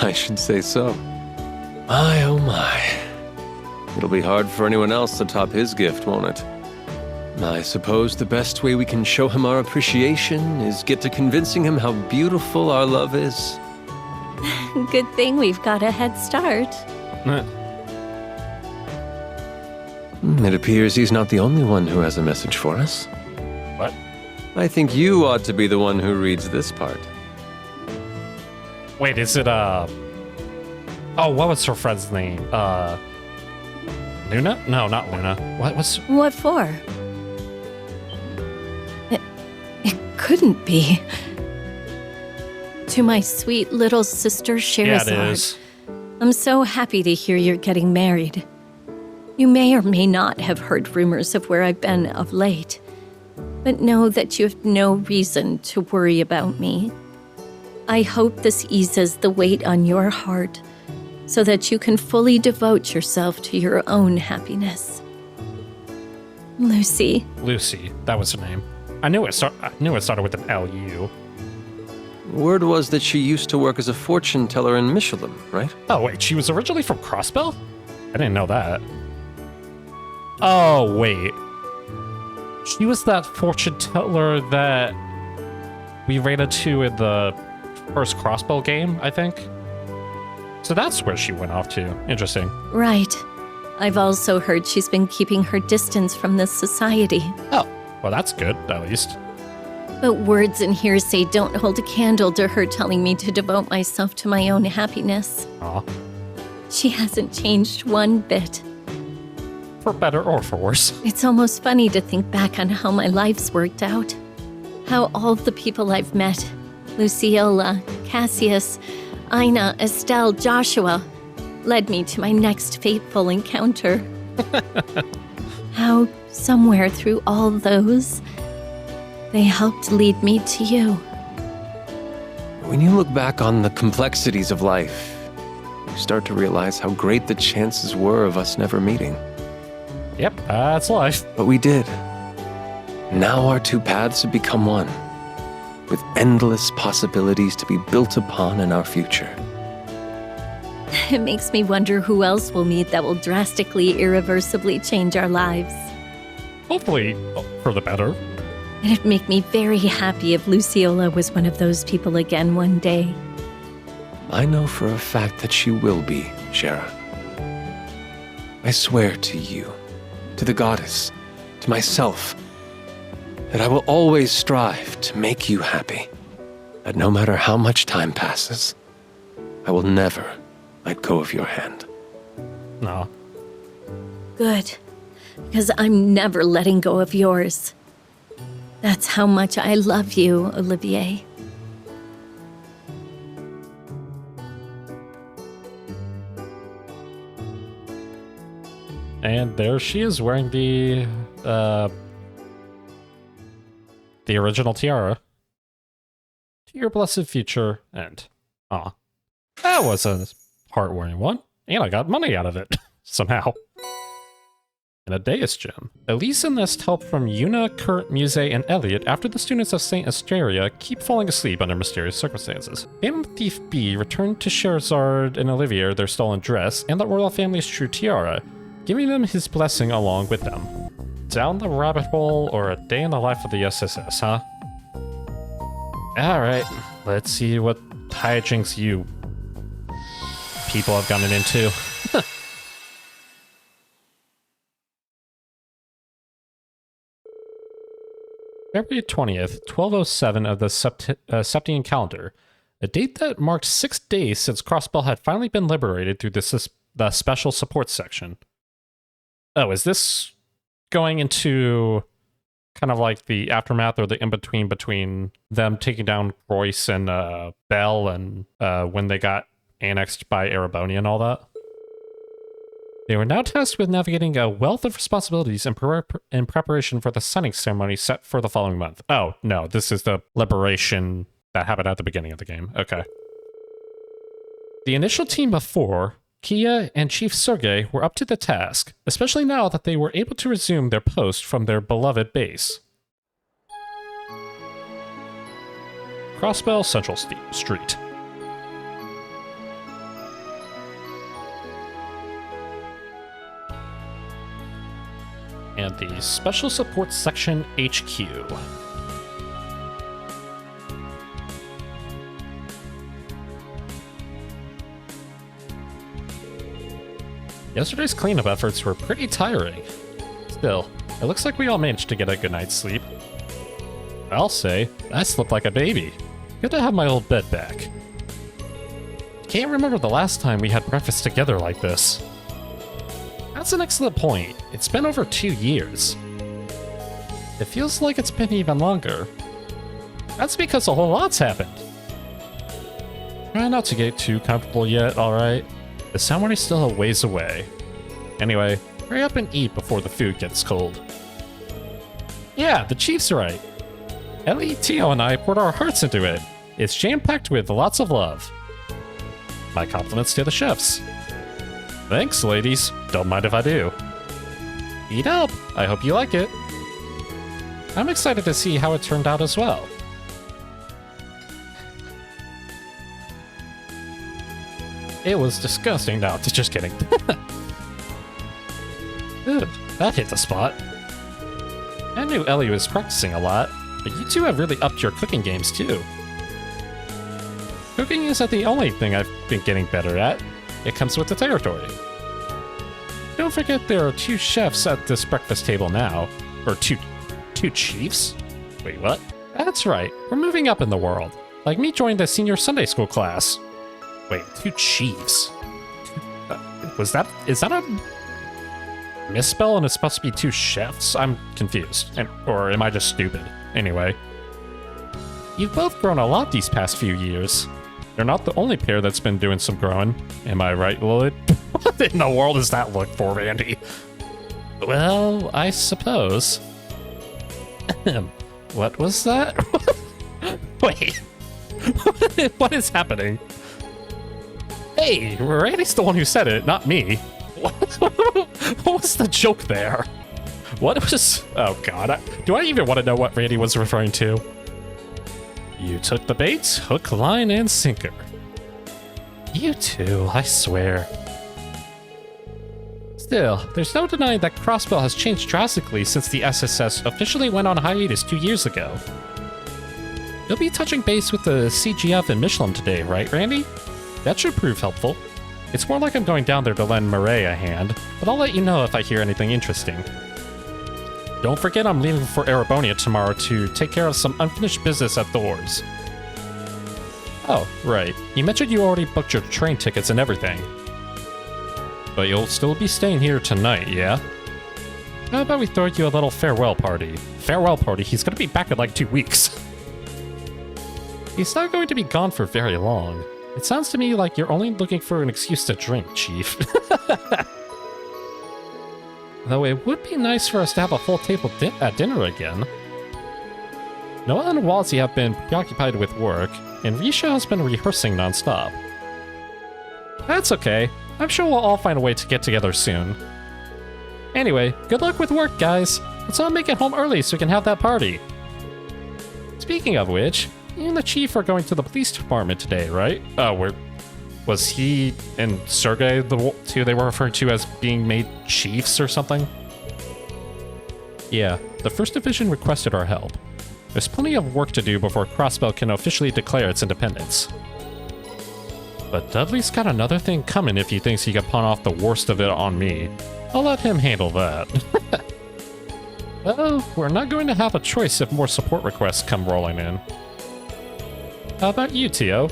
I should say so. My, oh my. It'll be hard for anyone else to top his gift, won't it? I suppose the best way we can show him our appreciation is get to convincing him how beautiful our love is. Good thing we've got a head start. It appears he's not the only one who has a message for us. What? I think you ought to be the one who reads this part. Wait, is it, Oh, what was her friend's name? Luna? No, not Luna. What for? It couldn't be. To my sweet little sister Scherazard. Yeah, it is. I'm so happy to hear you're getting married. You may or may not have heard rumors of where I've been of late, but know that you have no reason to worry about me. I hope this eases the weight on your heart, so that you can fully devote yourself to your own happiness. Lucy. Lucy, that was her name. I knew it started with an L-U. Word was that she used to work as a fortune teller in Michelin, right? Oh, wait, she was originally from Crossbell? I didn't know that. Oh, wait. She was that fortune teller that we ran into in the first Crossbell game, I think. So that's where she went off to. Interesting. Right. I've also heard she's been keeping her distance from this society. Oh, well, that's good, at least. But words and hearsay don't hold a candle to her telling me to devote myself to my own happiness. Aw. She hasn't changed one bit. For better or for worse. It's almost funny to think back on how my life's worked out. How all the people I've met, Luciola, Cassius, Ina, Estelle, Joshua, led me to my next fateful encounter. How, somewhere through all those, they helped lead me to you. When you look back on the complexities of life, you start to realize how great the chances were of us never meeting. Yep, that's life. But we did. Now our two paths have become one, with endless possibilities to be built upon in our future. It makes me wonder who else we'll meet that will drastically, irreversibly change our lives. Hopefully, for the better. It'd make me very happy if Luciola was one of those people again one day. I know for a fact that she will be, Shara. I swear to you, to the goddess, to myself, that I will always strive to make you happy. That no matter how much time passes, I will never let go of your hand. No. Good, because I'm never letting go of yours. That's how much I love you, Olivier. And there she is wearing the original tiara. To your blessed future end. Aw. That was a heartwarming one. And I got money out of it. Somehow. And a Deus gem. Elise enlists help from Yuna, Kurt, Muse, and Elliot after the students of St. Asteria keep falling asleep under mysterious circumstances. Phantom Thief B returned to Scherazard and Olivier their stolen dress and the royal family's true tiara, giving them his blessing along with them. Down the rabbit hole or a day in the life of the SSS, huh? Alright, let's see what hijinks you people have gotten into. February 20th, 1207 of the Septian calendar, a date that marked 6 days since Crossbell had finally been liberated through the special support section. Oh, is this going into kind of like the aftermath or the in-between between them taking down Royce and Bell and when they got annexed by Ereboni and all that? They were now tasked with navigating a wealth of responsibilities in preparation for the signing ceremony set for the following month. Oh, no, this is the liberation that happened at the beginning of the game. Okay. The initial team of 4, Kia and Chief Sergei, were up to the task, especially now that they were able to resume their post from their beloved base. Crossbell Central Street. And the Special Support Section HQ. Yesterday's cleanup efforts were pretty tiring. Still, it looks like we all managed to get a good night's sleep. I'll say, I slept like a baby. Good to have my old bed back. Can't remember the last time we had breakfast together like this. That's an excellent point. It's been over 2 years. It feels like it's been even longer. That's because a whole lot's happened. Try not to get too comfortable yet, alright? The ceremony's still a ways away. Anyway, hurry up and eat before the food gets cold. Yeah, the chief's right. Ellie, Tio, and I poured our hearts into it. It's jam-packed with lots of love. My compliments to the chefs. Thanks, ladies. Don't mind if I do. Eat up. I hope you like it. I'm excited to see how it turned out as well. It was disgusting. No, just kidding. Ugh, that hit the spot. I knew Ellie was practicing a lot, but you two have really upped your cooking games too. Cooking isn't the only thing I've been getting better at. It comes with the territory. Don't forget there are 2 chefs at this breakfast table now. Or two chiefs? Wait, what? That's right, we're moving up in the world. Like me joining the senior Sunday school class. Wait, 2 chiefs? Is that a misspell and it's supposed to be 2 chefs? I'm confused. Or am I just stupid? Anyway. You've both grown a lot these past few years. You're not the only pair that's been doing some growing. Am I right, Lilith? What in the world does that look for, Randy? Well, I suppose. What was that? Wait. What is happening? Hey, Randy's the one who said it, not me. What was the joke there? What was... Oh god, do I even want to know what Randy was referring to? You took the bait, hook, line, and sinker. You two, I swear. Still, there's no denying that Crossbell has changed drastically since the SSS officially went on hiatus 2 years ago. You'll be touching base with the CGF in Michelin today, right, Randy? That should prove helpful. It's more like I'm going down there to lend Murray a hand, but I'll let you know if I hear anything interesting. Don't forget I'm leaving for Erebonia tomorrow to take care of some unfinished business at Thor's. Oh, right. You mentioned you already booked your train tickets and everything. But you'll still be staying here tonight, yeah? How about we throw you a little farewell party? Farewell party? He's gonna be back in like 2 weeks. He's not going to be gone for very long. It sounds to me like you're only looking for an excuse to drink, Chief. Though it would be nice for us to have a full table at dinner again. Noah and Wazzy have been preoccupied with work, and Risha has been rehearsing non-stop. That's okay. I'm sure we'll all find a way to get together soon. Anyway, good luck with work, guys. Let's all make it home early so we can have that party. Speaking of which, you and the Chief are going to the police department today, right? Oh, was he and Sergei the two they were referring to as being made chiefs or something? Yeah, the 1st Division requested our help. There's plenty of work to do before Crossbell can officially declare its independence. But Dudley's got another thing coming if he thinks he can pawn off the worst of it on me. I'll let him handle that. Well, we're not going to have a choice if more support requests come rolling in. How about you, Tio?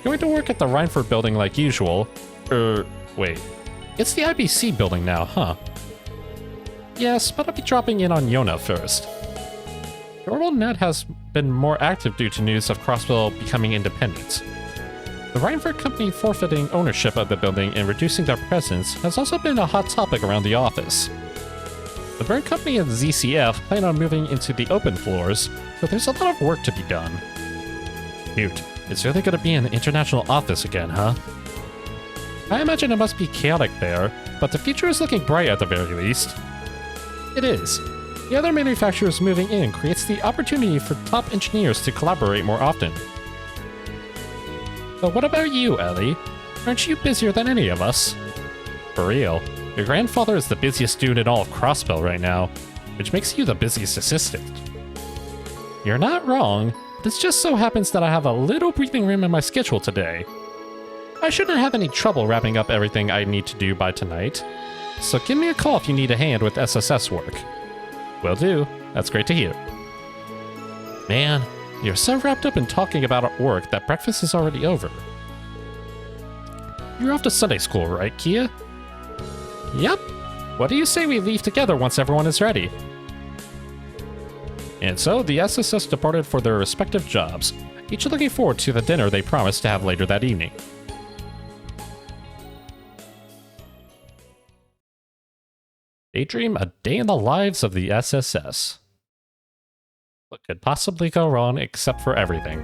Going to work at the Rhineford building like usual? Wait. It's the IBC building now, huh? Yes, but I'll be dropping in on Yona first. NormalNet has been more active due to news of Crossbell becoming independent. The Rhineford company forfeiting ownership of the building and reducing their presence has also been a hot topic around the office. The Burn Company and ZCF plan on moving into the open floors, so there's a lot of work to be done. Shoot. It's really gonna be an international office again, huh? I imagine it must be chaotic there, but the future is looking bright at the very least. It is. The other manufacturers moving in creates the opportunity for top engineers to collaborate more often. But what about you, Ellie? Aren't you busier than any of us? For real, your grandfather is the busiest dude in all of Crossbell right now, which makes you the busiest assistant. You're not wrong. This just so happens that I have a little breathing room in my schedule today. I shouldn't have any trouble wrapping up everything I need to do by tonight. So give me a call if you need a hand with SSS work. Will do. That's great to hear. Man, you're so wrapped up in talking about work that breakfast is already over. You're off to Sunday school, right, Kia? Yep. What do you say we leave together once everyone is ready? And so, the SSS departed for their respective jobs, each looking forward to the dinner they promised to have later that evening. Daydream: a day in the lives of the SSS. What could possibly go wrong except for everything?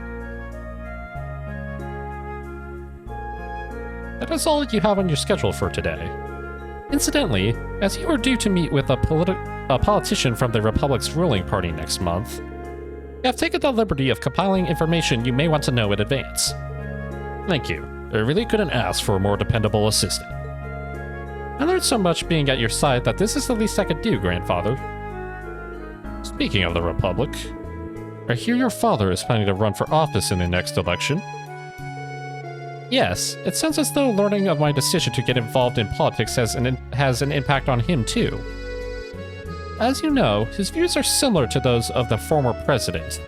That is all you have on your schedule for today. Incidentally, as you are due to meet with a politician from the Republic's ruling party next month, I have taken the liberty of compiling information you may want to know in advance. Thank you. I really couldn't ask for a more dependable assistant. I learned so much being at your side that this is the least I could do, Grandfather. Speaking of the Republic, I hear your father is planning to run for office in the next election. Yes, it sounds as though learning of my decision to get involved in politics has an impact on him too. As you know, his views are similar to those of the former president.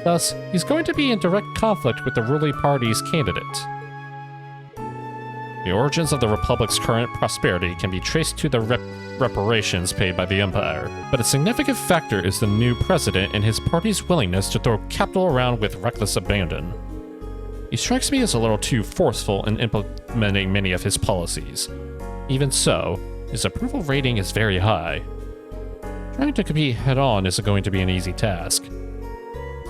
Thus, he's going to be in direct conflict with the ruling party's candidate. The origins of the Republic's current prosperity can be traced to the reparations paid by the Empire, but a significant factor is the new president and his party's willingness to throw capital around with reckless abandon. He strikes me as a little too forceful in implementing many of his policies. Even so, his approval rating is very high. Trying to compete head-on isn't going to be an easy task.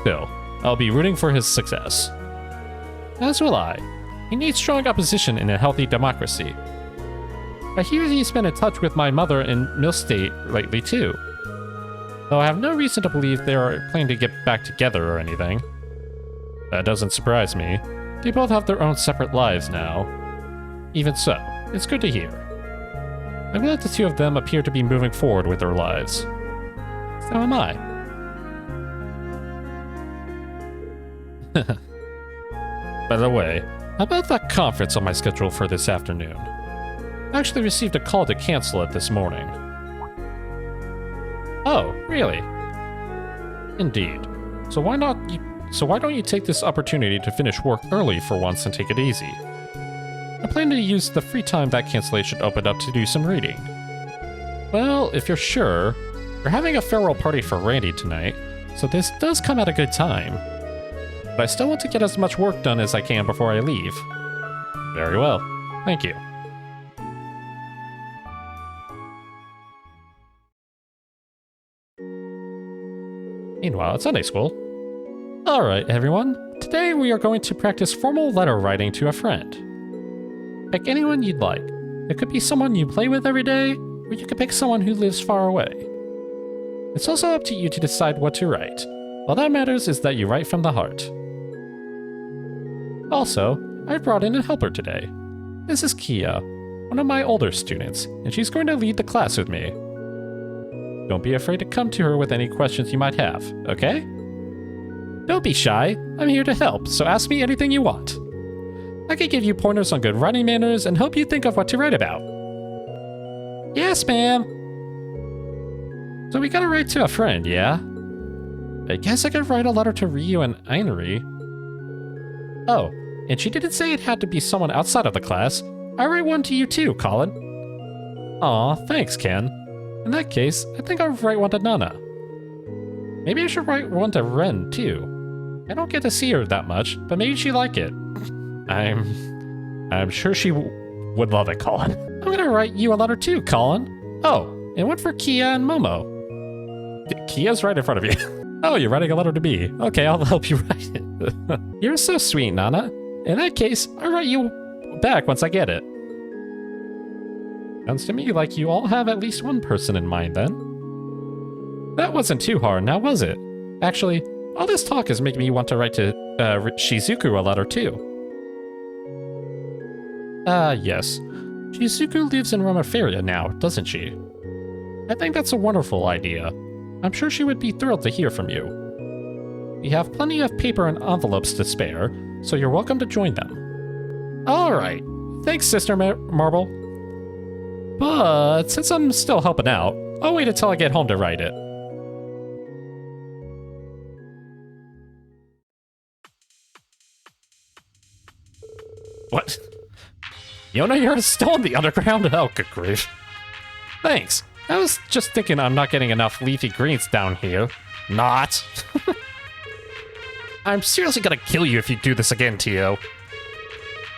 Still, I'll be rooting for his success. As will I. He needs strong opposition in a healthy democracy. I hear he's been in touch with my mother in Millstate lately too. Though I have no reason to believe they are planning to get back together or anything. That doesn't surprise me. They both have their own separate lives now. Even so, it's good to hear. I'm glad the two of them appear to be moving forward with their lives. So am I. By the way, how about that conference on my schedule for this afternoon? I actually received a call to cancel it this morning. Oh, really? Indeed. So why don't you take this opportunity to finish work early for once and take it easy? I plan to use the free time that cancellation opened up to do some reading. Well, if you're sure, we're having a farewell party for Randy tonight, so this does come at a good time. But I still want to get as much work done as I can before I leave. Very well. Thank you. Meanwhile, at Sunday school. Alright, everyone. Today we are going to practice formal letter writing to a friend. Pick anyone you'd like. It could be someone you play with every day, or you could pick someone who lives far away. It's also up to you to decide what to write. All that matters is that you write from the heart. Also, I brought in a helper today. This is Kia, one of my older students, and she's going to lead the class with me. Don't be afraid to come to her with any questions you might have, okay? Don't be shy. I'm here to help, so ask me anything you want. I can give you pointers on good writing manners and help you think of what to write about. Yes, ma'am. So we gotta write to a friend, yeah? I guess I could write a letter to Ryu and Einari. Oh, and she didn't say it had to be someone outside of the class. I write one to you too, Colin. Aw, thanks, Ken. In that case, I think I'll write one to Nana. Maybe I should write one to Ren too. I don't get to see her that much, but maybe she'd like it. I'm sure she would love it, Colin. I'm gonna write you a letter too, Colin. Oh, and one for Kia and Momo. Kia's right in front of you. Oh, you're writing a letter to me. Okay, I'll help you write it. You're so sweet, Nana. In that case, I'll write you back once I get it. Sounds to me like you all have at least one person in mind, then. That wasn't too hard, now was it? Actually, all this talk is making me want to write to Shizuku a letter, too. Yes. Shizuku lives in Romaferia now, doesn't she? I think that's a wonderful idea. I'm sure she would be thrilled to hear from you. We have plenty of paper and envelopes to spare, so you're welcome to join them. Alright. Thanks, Sister Marble. But since I'm still helping out, I'll wait until I get home to write it. What? Yona, you're still in the underground? Oh, good grief. Thanks. I was just thinking I'm not getting enough leafy greens down here. Not. I'm seriously gonna kill you if you do this again, Tio.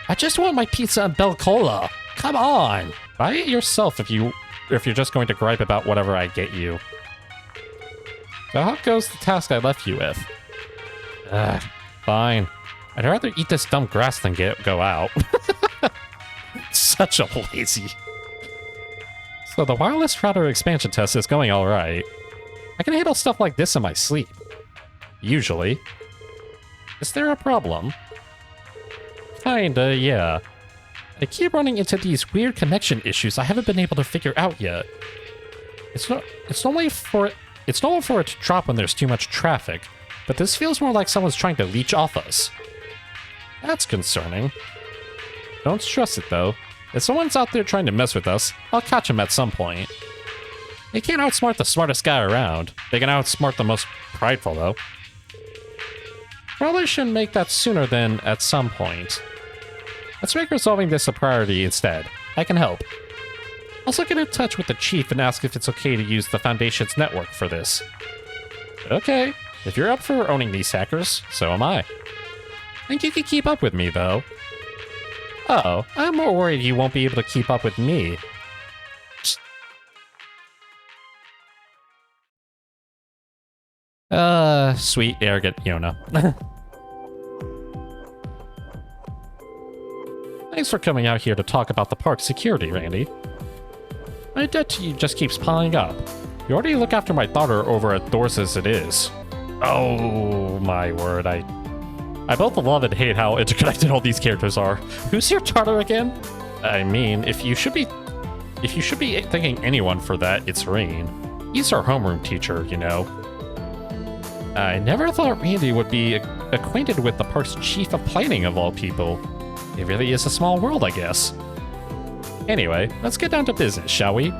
I just want my pizza and Bell Cola. Come on. Buy it yourself if you're just going to gripe about whatever I get you. So how goes the task I left you with? Fine. I'd rather eat this dumb grass than go out. Such a lazy. So the wireless router expansion test is going alright. I can handle stuff like this in my sleep. Usually. Is there a problem? Kinda, yeah. I keep running into these weird connection issues I haven't been able to figure out yet. It's normal for it to drop when there's too much traffic, but this feels more like someone's trying to leech off us. That's concerning. Don't stress it though. If someone's out there trying to mess with us, I'll catch them at some point. They can't outsmart the smartest guy around. They can outsmart the most prideful though. Probably should make that sooner than at some point. Let's make resolving this a priority instead. I can help. Also get in touch with the chief and ask if it's okay to use the Foundation's network for this. Okay, if you're up for owning these hackers, so am I. Think you can keep up with me, though? Oh, I'm more worried you won't be able to keep up with me. Sweet, arrogant Yona. Thanks for coming out here to talk about the park security, Randy. My debt to you just keeps piling up. You already look after my daughter over at Doors as it is. Oh, my word, I both love and hate how interconnected all these characters are. Who's your daughter again? I mean, if you should be thanking anyone for that, it's Rain. He's our homeroom teacher, you know. I never thought Randy would be acquainted with the park's chief of planning of all people. It really is a small world, I guess. Anyway, let's get down to business, shall we?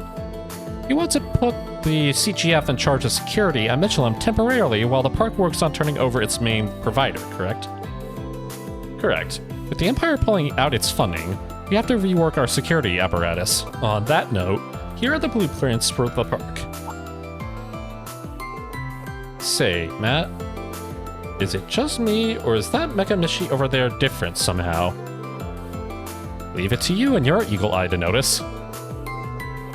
You want to put the CGF in charge of security at Michelin temporarily while the park works on turning over its main provider, correct? Correct. With the Empire pulling out its funding, we have to rework our security apparatus. On that note, here are the blueprints for the park. Say, Matt, is it just me, or is that Mecha Mishi over there different somehow? Leave it to you and your eagle eye to notice.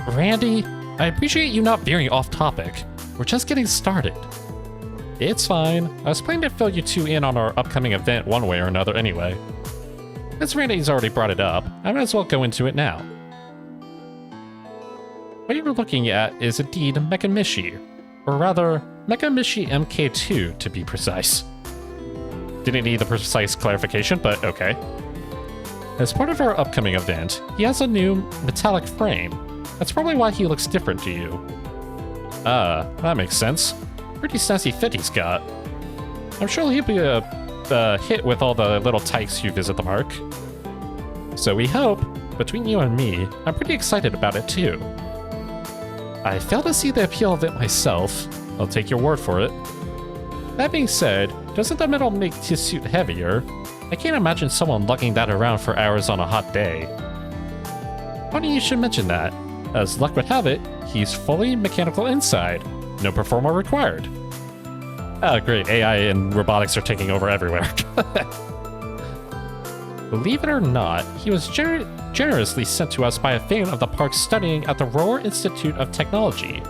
Randy, I appreciate you not veering off topic. We're just getting started. It's fine. I was planning to fill you two in on our upcoming event one way or another anyway. Since Randy's already brought it up, I might as well go into it now. What you're looking at is indeed Mecha Mishi, or rather, Mecha Mishi MK2 to be precise. Didn't need the precise clarification, but okay. As part of our upcoming event, he has a new metallic frame. That's probably why he looks different to you. That makes sense. Pretty snazzy fit he's got. I'm sure he'll be a hit with all the little tykes who visit the park. So we hope, between you and me, I'm pretty excited about it too. I fail to see the appeal of it myself. I'll take your word for it. That being said, doesn't the metal make his suit heavier? I can't imagine someone lugging that around for hours on a hot day. Funny you should mention that. As luck would have it, he's fully mechanical inside. No performer required. Ah, great. AI and robotics are taking over everywhere. Believe it or not, he was generously sent to us by a fan of the park studying at the Rohr Institute of Technology.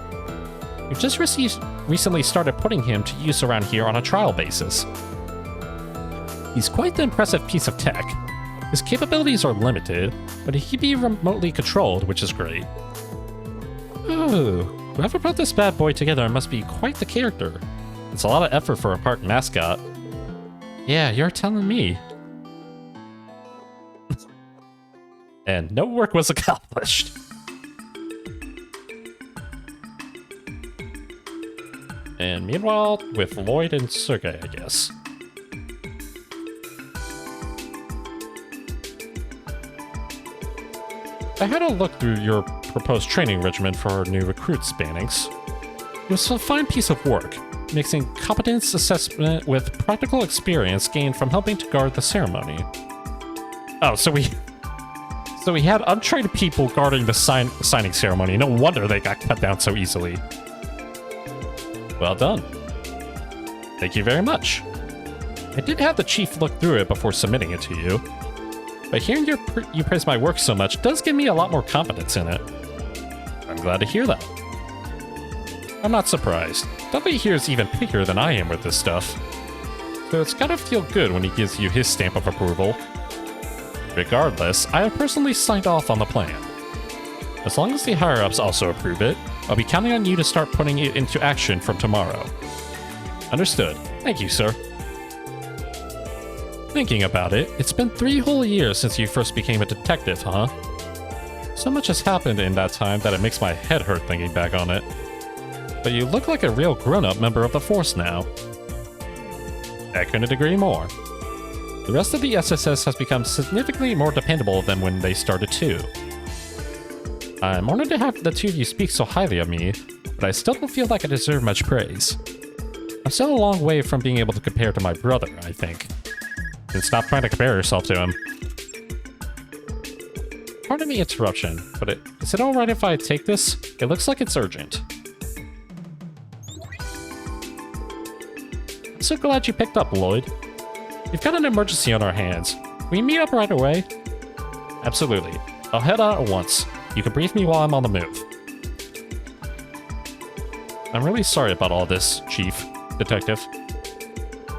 We've just recently started putting him to use around here on a trial basis. He's quite the impressive piece of tech. His capabilities are limited, but he can be remotely controlled, which is great. Ooh, whoever put this bad boy together must be quite the character. It's a lot of effort for a park mascot. Yeah, you're telling me. And no work was accomplished. And meanwhile, with Lloyd and Sergei, I guess. I had a look through your proposed training regimen for our new recruits, Bannings. It was a fine piece of work, mixing competence assessment with practical experience gained from helping to guard the ceremony. Oh, so we had untrained people guarding the signing ceremony. No wonder they got cut down so easily. Well done. Thank you very much. I did have the chief look through it before submitting it to you. But hearing you praise my work so much does give me a lot more confidence in it. I'm glad to hear that. I'm not surprised. Dudley here is even pickier than I am with this stuff. So it's gotta feel good when he gives you his stamp of approval. Regardless, I have personally signed off on the plan. As long as the higher-ups also approve it, I'll be counting on you to start putting it into action from tomorrow. Understood. Thank you, sir. Thinking about it, it's been 3 whole years since you first became a detective, huh? So much has happened in that time that it makes my head hurt thinking back on it. But you look like a real grown-up member of the force now. I couldn't agree more. The rest of the SSS has become significantly more dependable than when they started too. I'm honored to have the two of you speak so highly of me, but I still don't feel like I deserve much praise. I'm still a long way from being able to compare to my brother, I think. And stop trying to compare yourself to him. Pardon me interruption, but is it alright if I take this? It looks like it's urgent. I'm so glad you picked up, Lloyd. We've got an emergency on our hands. Will you meet up right away? Absolutely. I'll head out at once. You can brief me while I'm on the move. I'm really sorry about all this, Chief. Detective.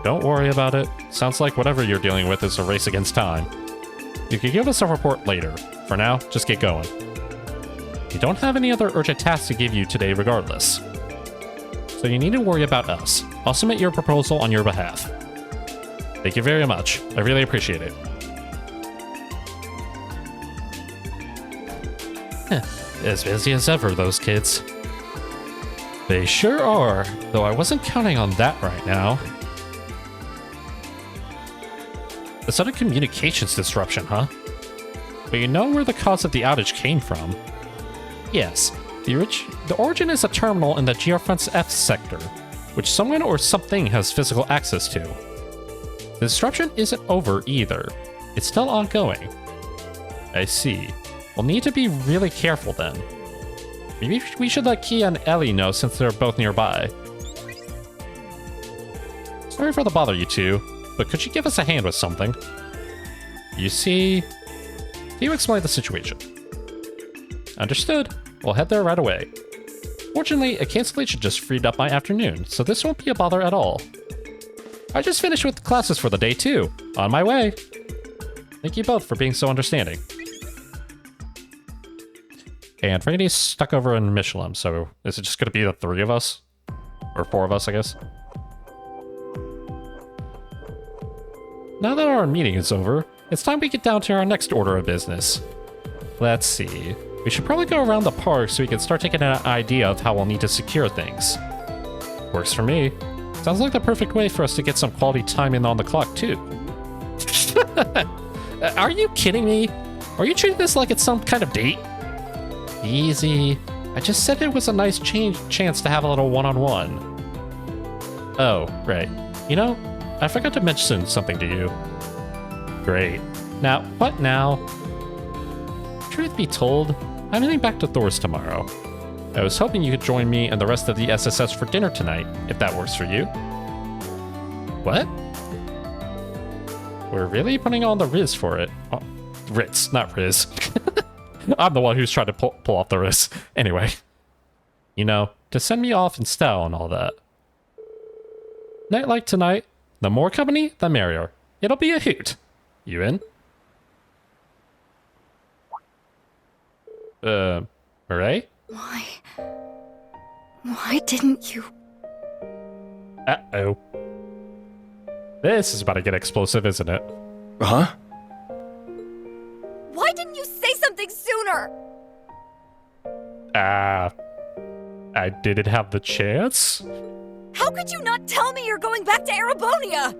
Don't worry about it. Sounds like whatever you're dealing with is a race against time. You can give us a report later. For now, just get going. You don't have any other urgent tasks to give you today regardless. So you need to worry about us. I'll submit your proposal on your behalf. Thank you very much. I really appreciate it. As busy as ever, those kids. They sure are, though I wasn't counting on that right now. A sudden communications disruption, huh? But you know where the cause of the outage came from? Yes, the origin is a terminal in the Geofront's F sector, which someone or something has physical access to. The disruption isn't over either. It's still ongoing. I see. We'll need to be really careful then. Maybe we should let Kia and Ellie know since they're both nearby. Sorry for the bother, you two, but could you give us a hand with something? You see... Can you explain the situation? Understood. We'll head there right away. Fortunately, a cancellation just freed up my afternoon, so this won't be a bother at all. I just finished with classes for the day too. On my way. Thank you both for being so understanding. And Randy's stuck over in Michelin, so is it just going to be the three of us? Or four of us, I guess. Now that our meeting is over, it's time we get down to our next order of business. Let's see. We should probably go around the park so we can start taking an idea of how we'll need to secure things. Works for me. Sounds like the perfect way for us to get some quality time in on the clock, too. Are you kidding me? Are you treating this like it's some kind of date? Easy. I just said it was a nice chance to have a little one-on-one. Oh, right. You know, I forgot to mention something to you. Great. Now, what now? Truth be told, I'm heading back to Thor's tomorrow. I was hoping you could join me and the rest of the SSS for dinner tonight, if that works for you. What? We're really putting on the Riz for it. Oh, Ritz, not Riz. I'm the one who's trying to pull off the Riz. Anyway. You know, to send me off in style and all that. Night like tonight, the more company, the merrier. It'll be a hoot. You in? Hooray? Why didn't you? Uh-oh. This is about to get explosive, isn't it? Huh? Why didn't you say something sooner? I didn't have the chance? How could you not tell me you're going back to Erebonia?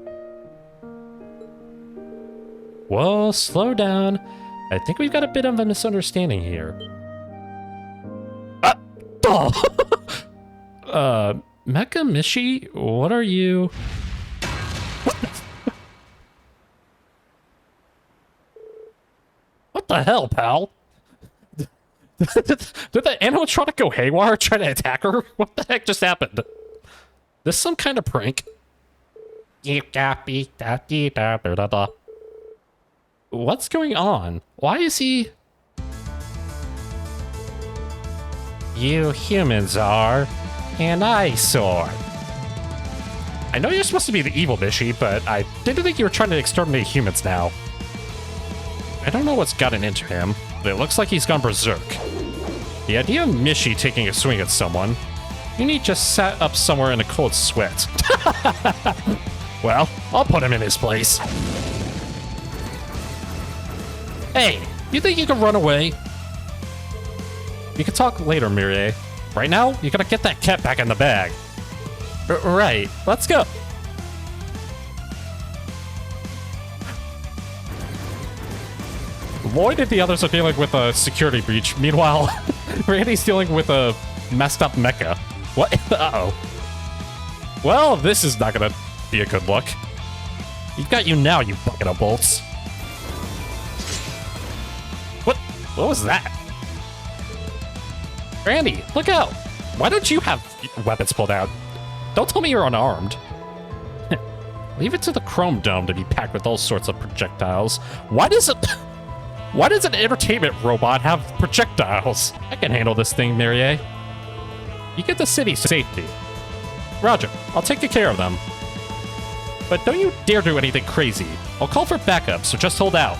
Whoa, slow down. I think we've got a bit of a misunderstanding here. Mecha Mishi, what are you? What the hell, pal? Did the animatronic go haywire trying to attack her? What the heck just happened? This some kind of prank? What's going on? Why is he... You humans are an eyesore. I know you're supposed to be the evil Mishi, but I didn't think you were trying to exterminate humans now. I don't know what's gotten into him, but it looks like he's gone berserk. The idea of Mishi taking a swing at someone, and he just sat up somewhere in a cold sweat. Well, I'll put him in his place. Hey, you think you can run away? You can talk later, Mirie. Right now, you gotta get that cat back in the bag. Right, let's go. Lloyd and the others are dealing with a security breach. Meanwhile, Randy's dealing with a messed up mecha. What? Uh-oh. Well, this is not gonna be a good look. You've got you now, you bucket of bolts. What was that? Randy, look out! Why don't you have weapons pulled out? Don't tell me you're unarmed. Leave it to the Chrome Dome to be packed with all sorts of projectiles. Why does an entertainment robot have projectiles? I can handle this thing, Marie. You get the city safety. Roger, I'll take good care of them. But don't you dare do anything crazy. I'll call for backup, so just hold out.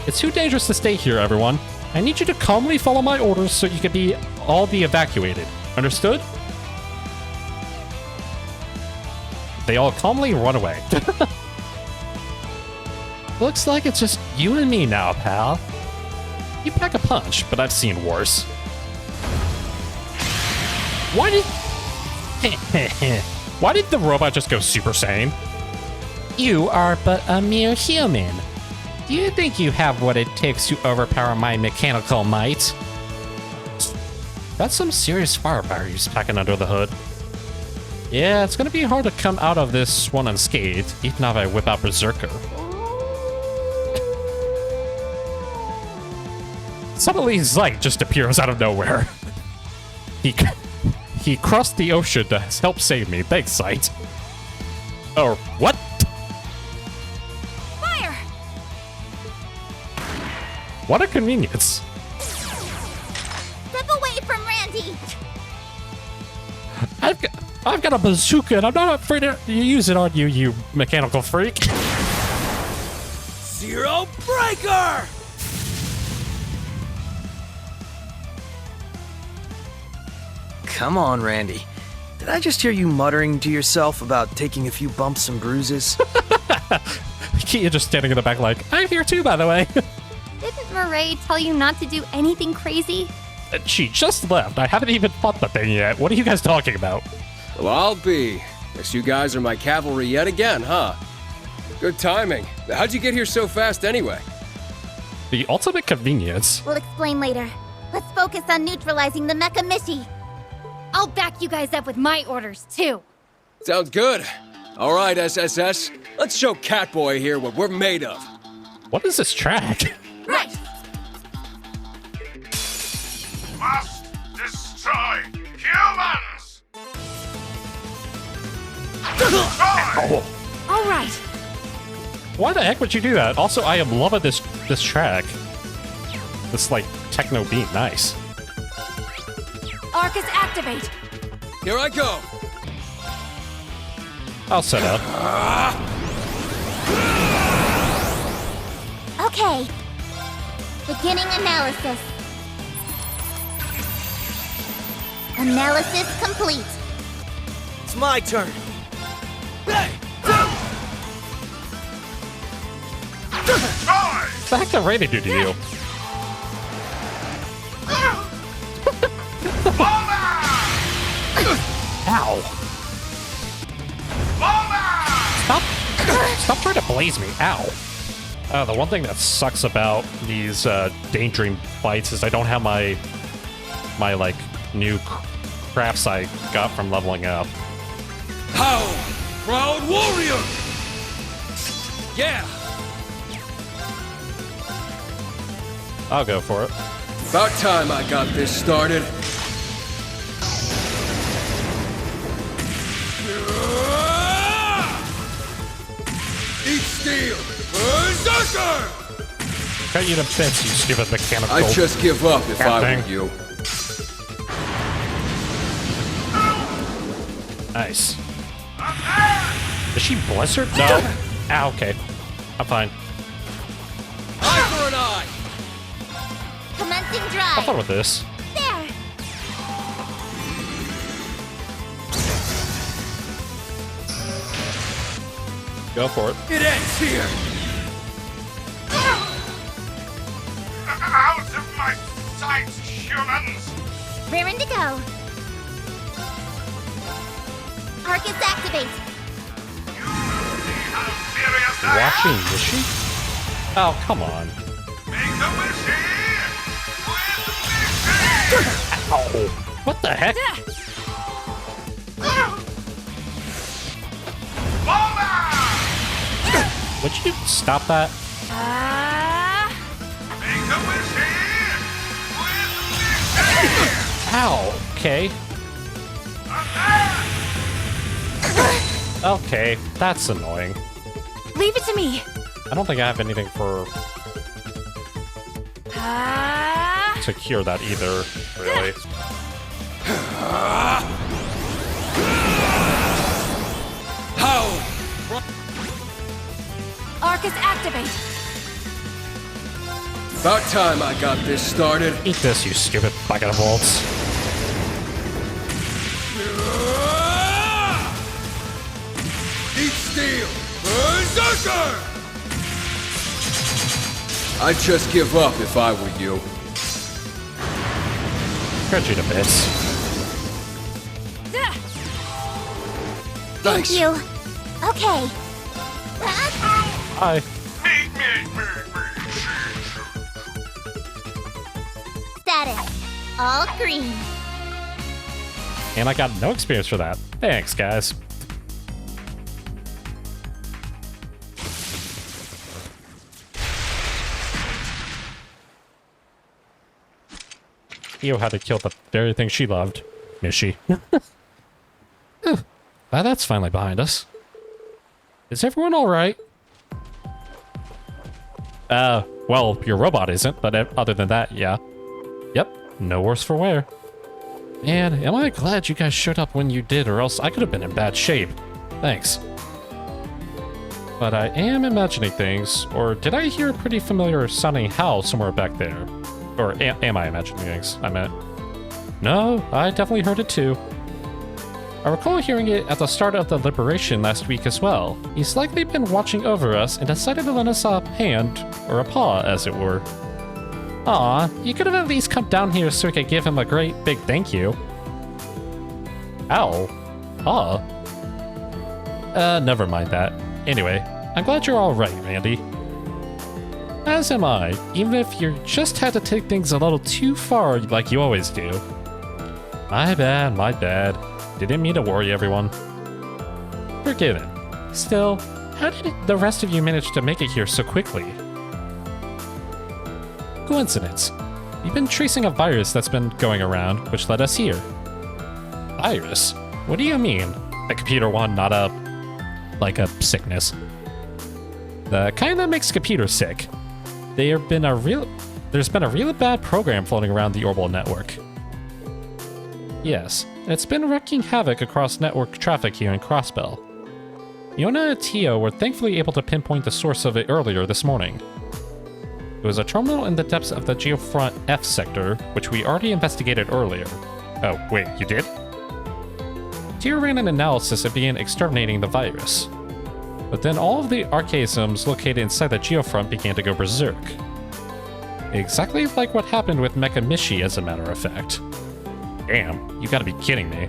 It's too dangerous to stay here, everyone. I need you to calmly follow my orders so you can all be evacuated. Understood? They all calmly run away. Looks like it's just you and me now, pal. You pack a punch, but I've seen worse. Why did the robot just go Super Saiyan? You are but a mere human. Do you think you have what it takes to overpower my mechanical might? That's some serious firepower he's packing under the hood. Yeah, it's gonna be hard to come out of this one unscathed, even if I whip out Berserker. Suddenly Zeit just appears out of nowhere. He crossed the ocean to help save me. Thanks, Zeit. Or what? Fire! What a convenience. Step away from Randy! I've got a bazooka and I'm not afraid to use it on you, you mechanical freak. Zero Breaker! Come on, Randy. Did I just hear you muttering to yourself about taking a few bumps and bruises? Kia just standing in the back like, I'm here too, by the way. Didn't Murray tell you not to do anything crazy? She just left. I haven't even fought the thing yet. What are you guys talking about? Well, I'll be. Guess you guys are my cavalry yet again, huh? Good timing. How'd you get here so fast anyway? The ultimate convenience. We'll explain later. Let's focus on neutralizing the Mecha Missy. I'll back you guys up with my orders, too. Sounds good. All right, SSS. Let's show Catboy here what we're made of. What is this track? Right! Must destroy humans! Destroy! All right. Why the heck would you do that? Also, I am loving this track. This, like, techno beat. Nice. Arcus activate! Here I go. I'll set up. Okay. Beginning analysis. Analysis complete. It's my turn. What the heck did Randy do to you? Ow. Stop trying to blaze me. Ow. The one thing that sucks about these Daydream fights is I don't have my like new crafts I got from leveling up. How? Proud warrior! Yeah! I'll go for it. About time I got this started. Eat steel! Berserker! Cut you to bits, you stupid mechanical. I'd just give up if I thing. were you. Nice. Is she Blizzard? No. Ah, okay. I'm fine. Eye for an eye! Commencing Have drive. fun with this. There. Go for it. It ends here! Out of my sight, humans! Raring to go. Arcus activate. See how serious I Watching Nishi? Oh, come on. am? Make a machine! With machine! Ow. What the heck? Would you stop that? Make a wish here with this. Ow. Okay. Okay, that's annoying. Leave it to me. I don't think I have anything for to cure that either, really. How? Arcus, activate. About time I got this started. Eat this, you stupid bucket of wolves. Eat steel! Berserker! I'd just give up if I were you. Cut you to bits. Thank Thanks. you. Okay. Hi. Status. All green. And I got no experience for that. Thanks, guys. Io had to kill the very thing she loved. Is she? Well, that's finally behind us. Is everyone alright? Well, your robot isn't, but other than that, yeah. Yep, no worse for wear. Man, am I glad you guys showed up when you did, or else I could have been in bad shape. Thanks. But I am imagining things, or did I hear a pretty familiar sounding howl somewhere back there? Or am I imagining things? I meant... No, I definitely heard it too. I recall hearing it at the start of the Liberation last week as well. He's likely been watching over us and decided to lend us a hand, or a paw, as it were. Aw, you could have at least come down here so we could give him a great big thank you. Ow. Paw? Never mind that. Anyway, I'm glad you're alright, Randy. As am I, even if you just had to take things a little too far like you always do. My bad, my bad. Didn't mean to worry everyone. Forgiven. Still, how did the rest of you manage to make it here so quickly? Coincidence. We've been tracing a virus that's been going around, which led us here. Virus? What do you mean? A computer one, not a... like a sickness. The kind that makes computers sick. There's been a really bad program floating around the orbital network. Yes, it's been wreaking havoc across network traffic here in Crossbell. Yona and Tio were thankfully able to pinpoint the source of it earlier this morning. It was a terminal in the depths of the Geofront F sector, which we already investigated earlier. Oh, wait, you did? Tio ran an analysis and began exterminating the virus. But then all of the archaisms located inside the Geofront began to go berserk. Exactly like what happened with Mecha Mishi, as a matter of fact. Damn, you gotta be kidding me.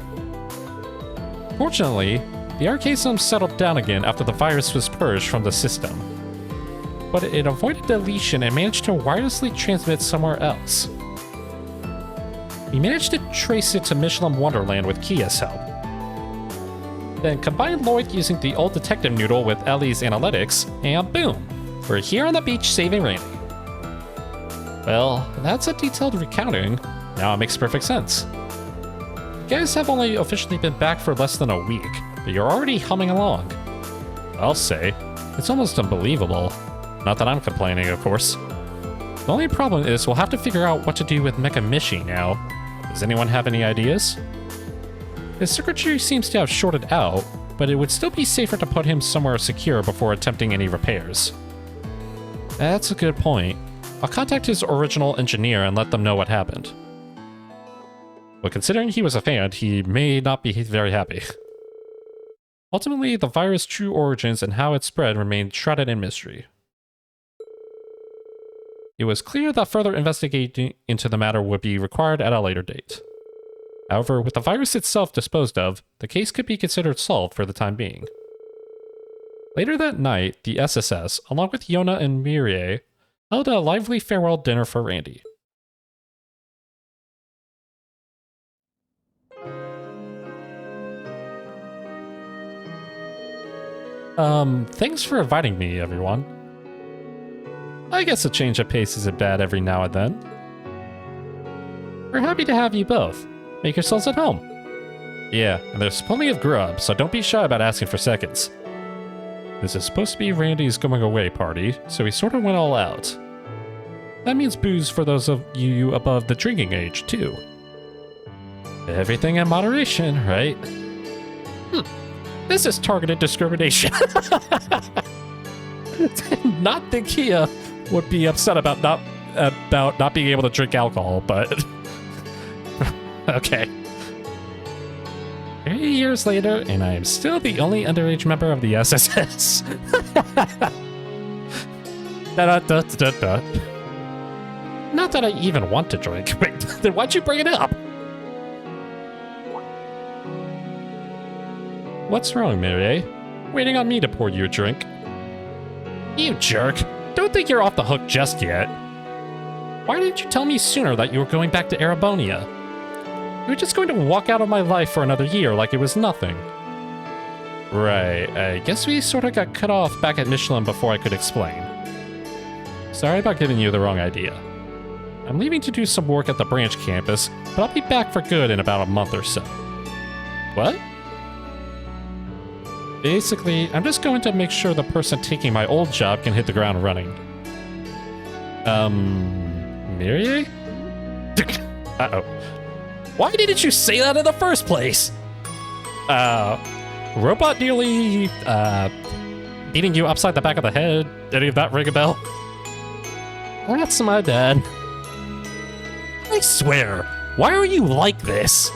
Fortunately, the archaisms settled down again after the virus was purged from the system. But it avoided deletion and managed to wirelessly transmit somewhere else. We managed to trace it to Michelin Wonderland with Kia's help. Then combined Lloyd using the old detective noodle with Ellie's analytics, and boom! We're here on the beach saving Randy. Well, that's a detailed recounting. Now it makes perfect sense. You guys have only officially been back for less than a week, but you're already humming along. I'll say, it's almost unbelievable. Not that I'm complaining, of course. The only problem is we'll have to figure out what to do with Mecha Mishi now. Does anyone have any ideas? His secretary seems to have shorted out, but it would still be safer to put him somewhere secure before attempting any repairs. That's a good point. I'll contact his original engineer and let them know what happened. But considering he was a fan, he may not be very happy. Ultimately, the virus' true origins and how it spread remained shrouded in mystery. It was clear that further investigating into the matter would be required at a later date. However, with the virus itself disposed of, the case could be considered solved for the time being. Later that night, the SSS, along with Yona and Mirie, held a lively farewell dinner for Randy. Thanks for inviting me, everyone. I guess a change of pace isn't bad every now and then. We're happy to have you both. Make yourselves at home. Yeah, and there's plenty of grub, so don't be shy about asking for seconds. This is supposed to be Randy's going away party, so he sort of went all out. That means booze for those of you above the drinking age, too. Everything in moderation, right? This is targeted discrimination. Not that Kia would be upset about not being able to drink alcohol, but okay. 3 years later, and I am still the only underage member of the SSS. Da-da-da-da-da. Not that I even want to drink. Wait, then why'd you bring it up? What's wrong, Mary? Waiting on me to pour you a drink. You jerk. Don't think you're off the hook just yet. Why didn't you tell me sooner that you were going back to Arabonia? You were just going to walk out of my life for another year like it was nothing. Right, I guess we sort of got cut off back at Michelin before I could explain. Sorry about giving you the wrong idea. I'm leaving to do some work at the branch campus, but I'll be back for good in about a month or so. What? Basically, I'm just going to make sure the person taking my old job can hit the ground running. Mirie? Uh-oh. Why didn't you say that in the first place? Robot nearly, beating you upside the back of the head. Any of that ring a bell? That's my bad. I swear, why are you like this?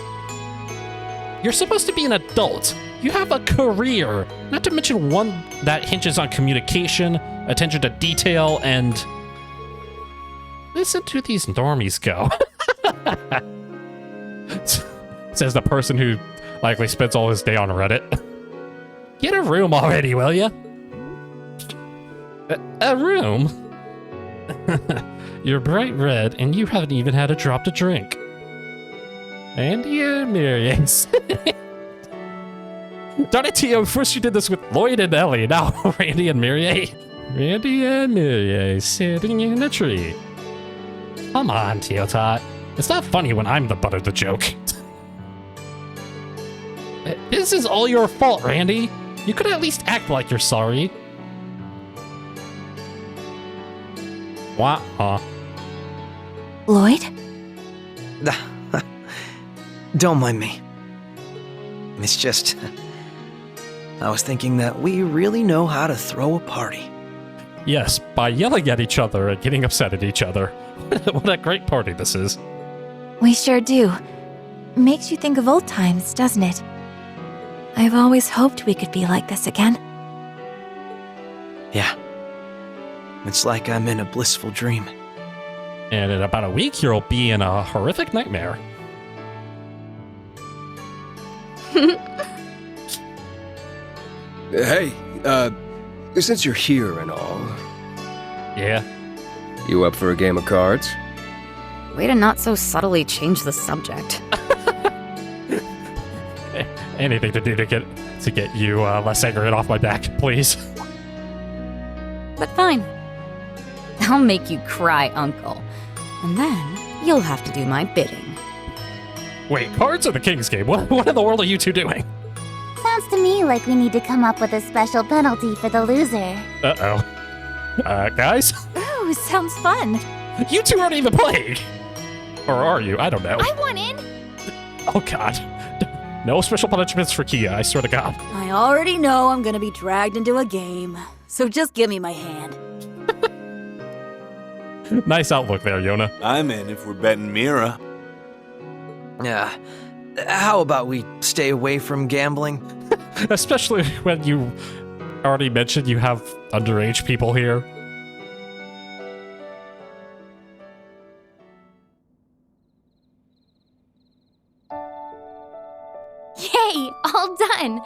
You're supposed to be an adult. You have a career, not to mention one that hinges on communication, attention to detail, and... Listen to these normies go. Says the person who likely spends all his day on Reddit. Get a room already, will ya? A room? You're bright red, and you haven't even had a drop to drink. And you're Miriam. Darn it, Tio, first you did this with Lloyd and Ellie, now Randy and Mirie. Randy and Mirie sitting in a tree. Come on, Tio Tot. It's not funny when I'm the butt of the joke. This is all your fault, Randy. You could at least act like you're sorry. Wah-huh. Lloyd? Don't mind me. It's just... I was thinking that we really know how to throw a party. Yes, by yelling at each other and getting upset at each other. What a great party this is. We sure do. Makes you think of old times, doesn't it? I've always hoped we could be like this again. Yeah. It's like I'm in a blissful dream. And in about a week, you'll be in a horrific nightmare. Hey, since you're here and all, Yeah. you up for a game of cards? Way to not so subtly change the subject. Anything to do to get you less angry and off my back, please. But fine. I'll make you cry, Uncle. And then you'll have to do my bidding. Wait, cards or the King's game? What in the world are you two doing? Sounds to me like we need to come up with a special penalty for the loser. Uh-oh. Guys? Ooh, sounds fun. You two aren't even playing! Or are you? I don't know. I want in. Oh, God. No special punishments for Kia, I swear to God. I already know I'm gonna be dragged into a game, so just give me my hand. Nice outlook there, Yona. I'm in if we're betting Mira. Yeah. How about we stay away from gambling? Especially when you already mentioned you have underage people here. Yay, all done.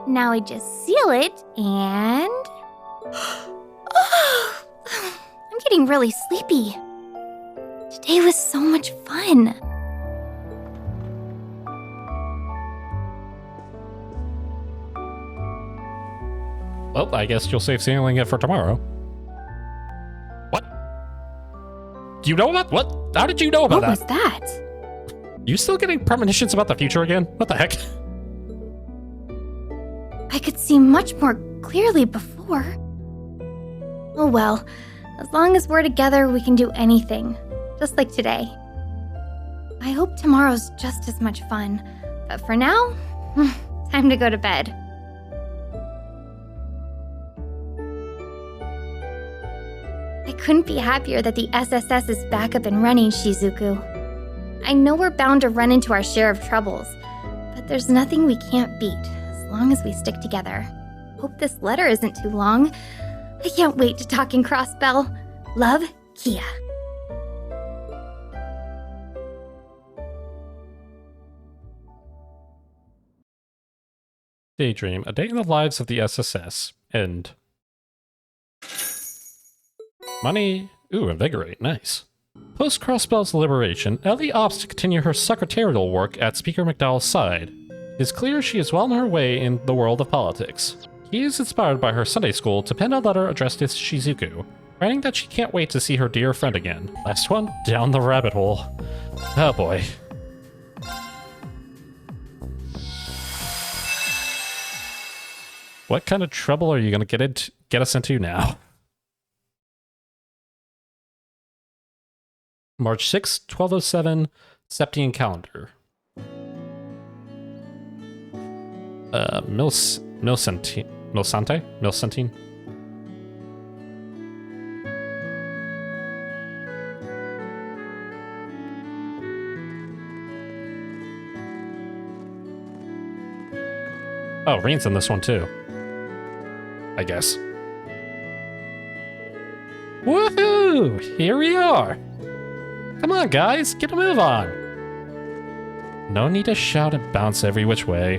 Now I just seal it and... I'm getting really sleepy. Today was so much fun. Well, I guess you'll save sealing it for tomorrow. What? Do you know about what? How did you know about What that? was that? You still getting premonitions about the future again? What the heck? I could see much more clearly before. Oh well, as long as we're together, we can do anything. Just like today. I hope tomorrow's just as much fun. But for now, time to go to bed. I couldn't be happier that the SSS is back up and running, Shizuku. I know we're bound to run into our share of troubles, but there's nothing we can't beat as long as we stick together. Hope this letter isn't too long. I can't wait to talk in Crossbell. Love, Kia. Daydream, a day in the lives of the SSS. End. Money. Ooh, invigorate. Nice. Post Crossbell's liberation, Ellie opts to continue her secretarial work at Speaker McDowell's side. It is clear she is well on her way in the world of politics. He is inspired by her Sunday school to pen a letter addressed to Shizuku, writing that she can't wait to see her dear friend again. Last one, down the rabbit hole. Oh boy. What kind of trouble are you going to get us into now? March 6, 1207, Septian calendar. Milsantine? Oh, Rain's in this one too. I guess. Woohoo! Here we are! Come on, guys, get a move on! No need to shout and bounce every which way.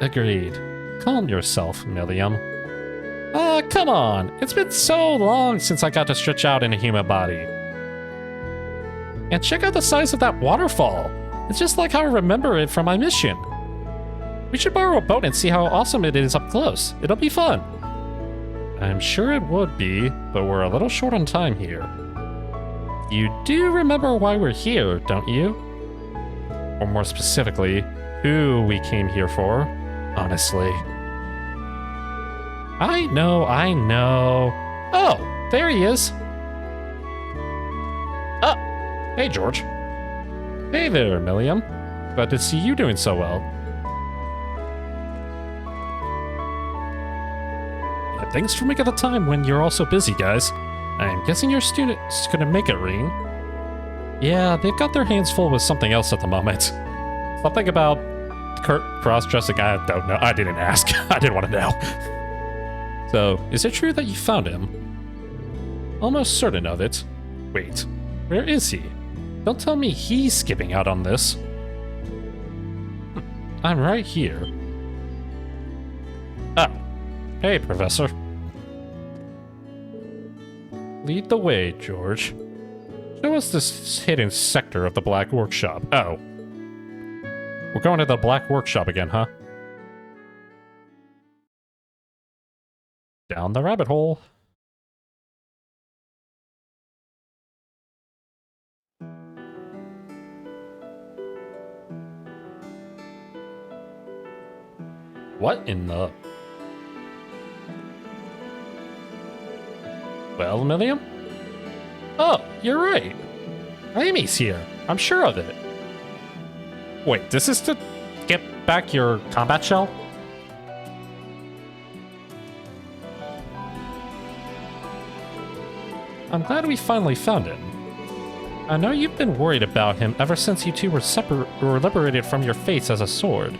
Agreed. Calm yourself, Milliam. Ah, come on! It's been so long since I got to stretch out in a human body. And check out the size of that waterfall! It's just like how I remember it from my mission. We should borrow a boat and see how awesome it is up close. It'll be fun. I'm sure it would be, but we're a little short on time here. You do remember why we're here, don't you? Or more specifically, who we came here for, honestly. I know. Oh, there he is. Oh, hey, George. Hey there, Milliam. Glad to see you doing so well. Thanks for making the time when you're all so busy, guys. I'm guessing your students couldn't make it, Reen. Yeah, they've got their hands full with something else at the moment. Something about Kurt cross-dressing, I don't know. I didn't ask. I didn't want to know. So, is it true that you found him? Almost certain of it. Wait, where is he? Don't tell me he's skipping out on this. I'm right here. Oh. Hey, Professor. Lead the way, George. Show us this hidden sector of the Black Workshop. Oh. We're going to the Black Workshop again, huh? Down the rabbit hole. What in the... Well, Milliam? Oh, you're right. Amy's here. I'm sure of it. Wait, this is to get back your combat shell? I'm glad we finally found him. I know you've been worried about him ever since you two were liberated from your fates as a sword.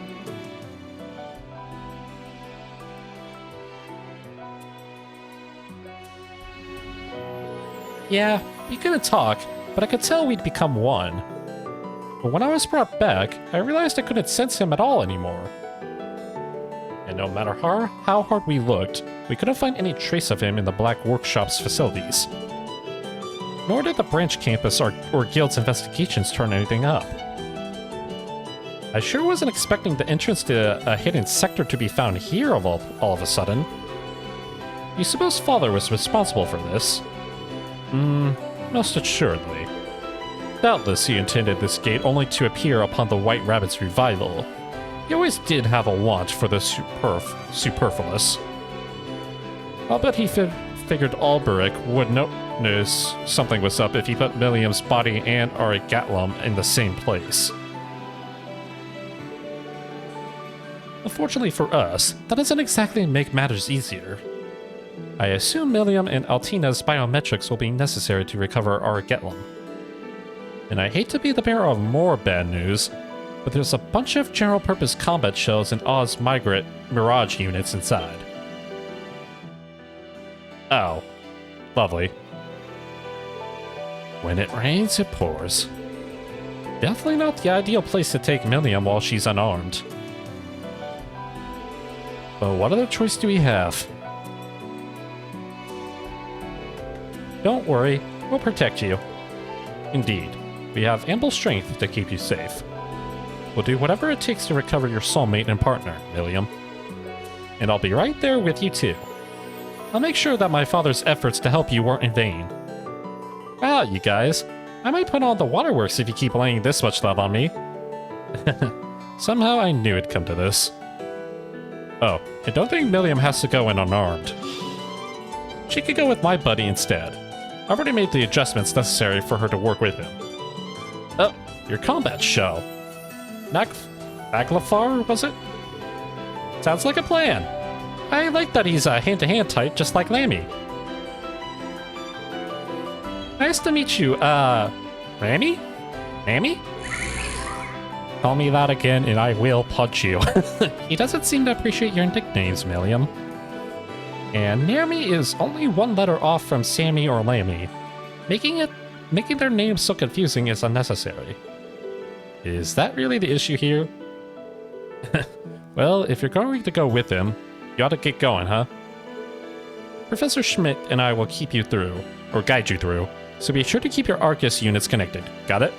Yeah, we couldn't talk, but I could tell we'd become one. But when I was brought back, I realized I couldn't sense him at all anymore. And no matter how hard we looked, we couldn't find any trace of him in the Black Workshop's facilities. Nor did the branch campus or guild's investigations turn anything up. I sure wasn't expecting the entrance to a hidden sector to be found here all of a sudden. You suppose Father was responsible for this? Most assuredly. Doubtless he intended this gate only to appear upon the White Rabbit's revival. He always did have a want for the superfluous. I'll bet he figured Alberic would notice something was up if he put Milliam's body and Arigatlum in the same place. Unfortunately for us, that doesn't exactly make matters easier. I assume Milliam and Altina's biometrics will be necessary to recover Arigatlum. And I hate to be the bearer of more bad news, but there's a bunch of general-purpose combat shells and Oz Migrate Mirage units inside. Oh. Lovely. When it rains, it pours. Definitely not the ideal place to take Milliam while she's unarmed. But what other choice do we have? Don't worry, we'll protect you. Indeed, we have ample strength to keep you safe. We'll do whatever it takes to recover your soulmate and partner, Milliam. And I'll be right there with you too. I'll make sure that my father's efforts to help you weren't in vain. Wow, you guys. I might put on the waterworks if you keep laying this much love on me. Somehow I knew it'd come to this. Oh, I don't think Milliam has to go in unarmed. She could go with my buddy instead. I've already made the adjustments necessary for her to work with him. Oh, your combat show. Naglafar, was it? Sounds like a plan. I like that he's a hand-to-hand type, just like Lammy. Nice to meet you, Lammy? Lammy? Call me that again and I will punch you. He doesn't seem to appreciate your nicknames, Milliam. And Naomi is only one letter off from Sammy or Lammy. Making their names so confusing is unnecessary. Is that really the issue here? Well, if you're going to go with him, you ought to get going, huh? Professor Schmidt and I will keep you through, or guide you through, so be sure to keep your Arcus units connected. Got it?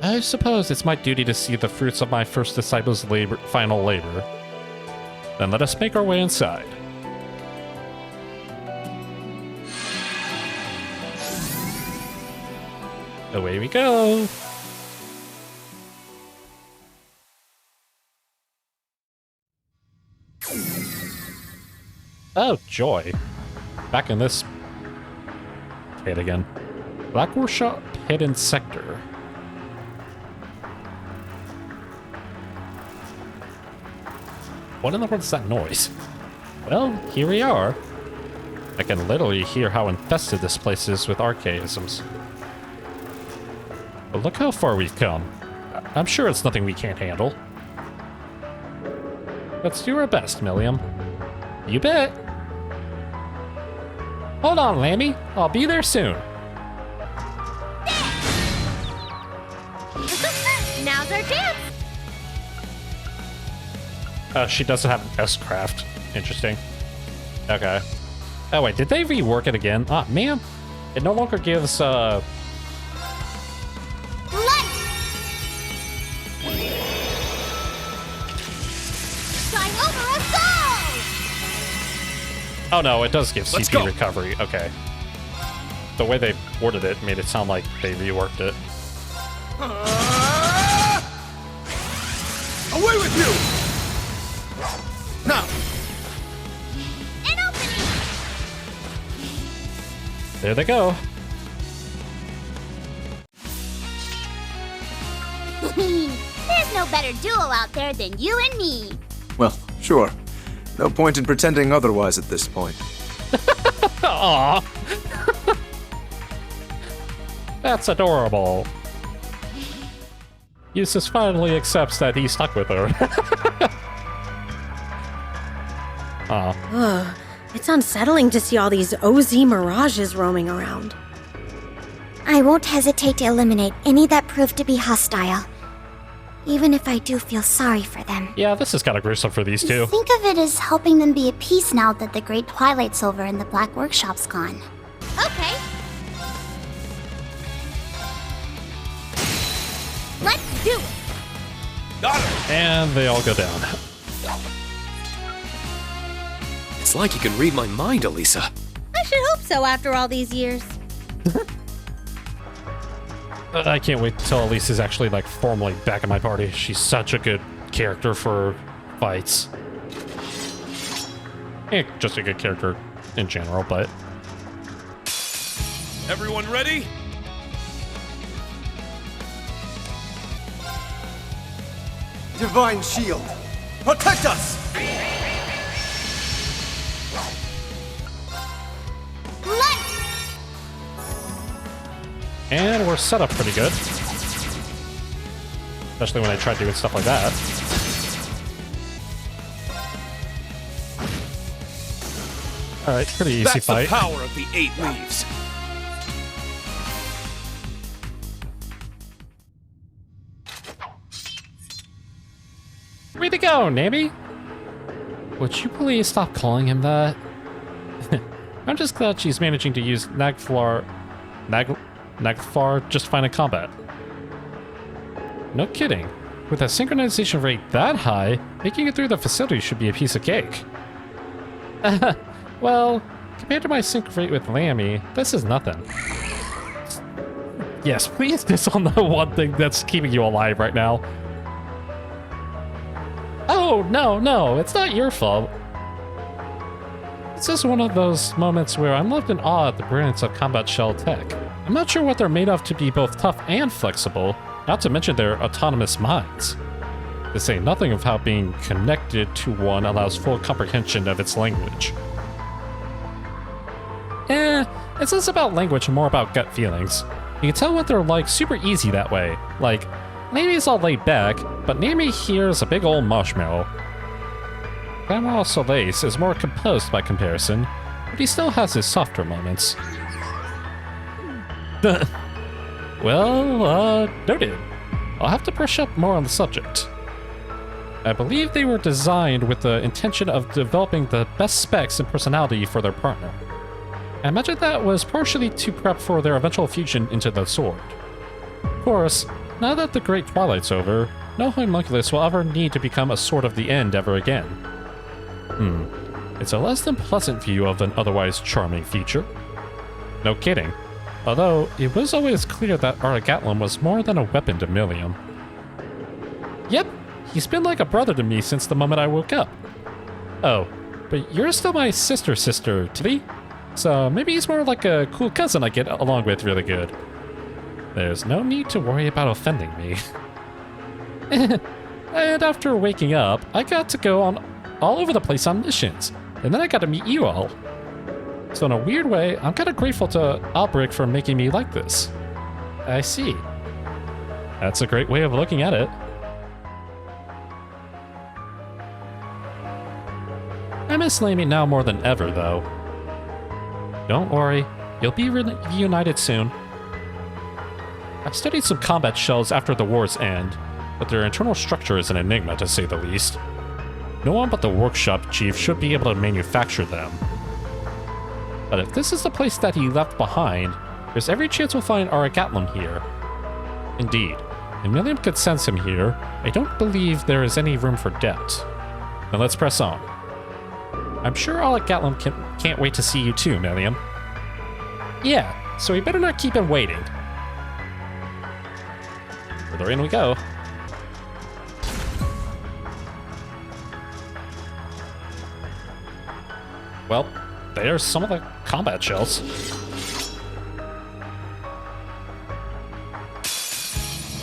I suppose it's my duty to see the fruits of my first disciple's final labor. Then let us make our way inside. Away we go! Oh, joy. Back in this pit again. Black Workshop Hidden Sector. What in the world is that noise? Well, here we are. I can literally hear how infested this place is with archaisms. But look how far we've come. I'm sure it's nothing we can't handle. Let's do our best, Milliam. You bet. Hold on, Lammy. I'll be there soon. Now's our chance. She doesn't have an S-craft. Interesting. Okay. Oh wait, did they rework it again? Ah, man. It no longer gives, Light! Shine over us all! Oh no, it does give Let's CP go. recovery. Okay. The way they worded it made it sound like they reworked it. Away with you! Now! An opening! There they go. There's no better duo out there than you and me. Well, sure. No point in pretending otherwise at this point. Aww. That's adorable. Eustace finally accepts that he's stuck with her. Ugh, it's unsettling to see all these OZ mirages roaming around. I won't hesitate to eliminate any that prove to be hostile, even if I do feel sorry for them. Yeah, this is kind of gruesome for these two. Think of it as helping them be at peace now that the Great Twilight Silver in the Black Workshop's gone. Okay. Let's do it! Got him! And they all go down. It's like you can read my mind, Elisa. I should hope so after all these years. I can't wait till Elise is actually like formally back in my party. She's such a good character for fights. And just a good character in general, but... Everyone ready? Divine Shield, protect us! And we're set up pretty good. Especially when I try doing stuff like that. Alright, pretty easy That's fight. the power of the 8 leaves. Way to go, Nami! Would you please stop calling him that? I'm just glad she's managing to use Nagflar just fine in combat. No kidding. With a synchronization rate that high, making it through the facility should be a piece of cake. Well, compared to my sync rate with Lammy, this is nothing. Yes, please disown the one thing that's keeping you alive right now. Oh, no, it's not your fault. It's just one of those moments where I'm left in awe at the brilliance of combat shell tech. I'm not sure what they're made of to be both tough and flexible, not to mention their autonomous minds. To say nothing of how being connected to one allows full comprehension of its language. It's less about language and more about gut feelings. You can tell what they're like super easy that way. Like, Nami's all laid back, but Nami here is a big old marshmallow. Grandma Soleil's is more composed by comparison, but he still has his softer moments. Well, noted. I'll have to brush up more on the subject. I believe they were designed with the intention of developing the best specs and personality for their partner. I imagine that was partially to prep for their eventual fusion into the sword. Of course, now that the Great Twilight's over, no homunculus will ever need to become a sword of the end ever again. It's a less than pleasant view of an otherwise charming future. No kidding. Although, it was always clear that Aragatlam was more than a weapon to Millium. Yep, he's been like a brother to me since the moment I woke up. Oh, but you're still my sister, Tiffy. So maybe he's more like a cool cousin I get along with really good. There's no need to worry about offending me. And after waking up, I got to go on all over the place on missions, and then I got to meet you all. So in a weird way, I'm kind of grateful to Albrecht for making me like this. I see. That's a great way of looking at it. I miss Lammy now more than ever, though. Don't worry, you'll be reunited soon. I've studied some combat shells after the war's end, but their internal structure is an enigma to say the least. No one but the workshop chief should be able to manufacture them. But if this is the place that he left behind, there's every chance we'll find Aragatlam here. Indeed, if Millium could sense him here, I don't believe there is any room for doubt. Now let's press on. I'm sure Aragatlam can't wait to see you too, Millium. Yeah, so we better not keep him waiting. Further in we go. Well, there's some of the combat shells.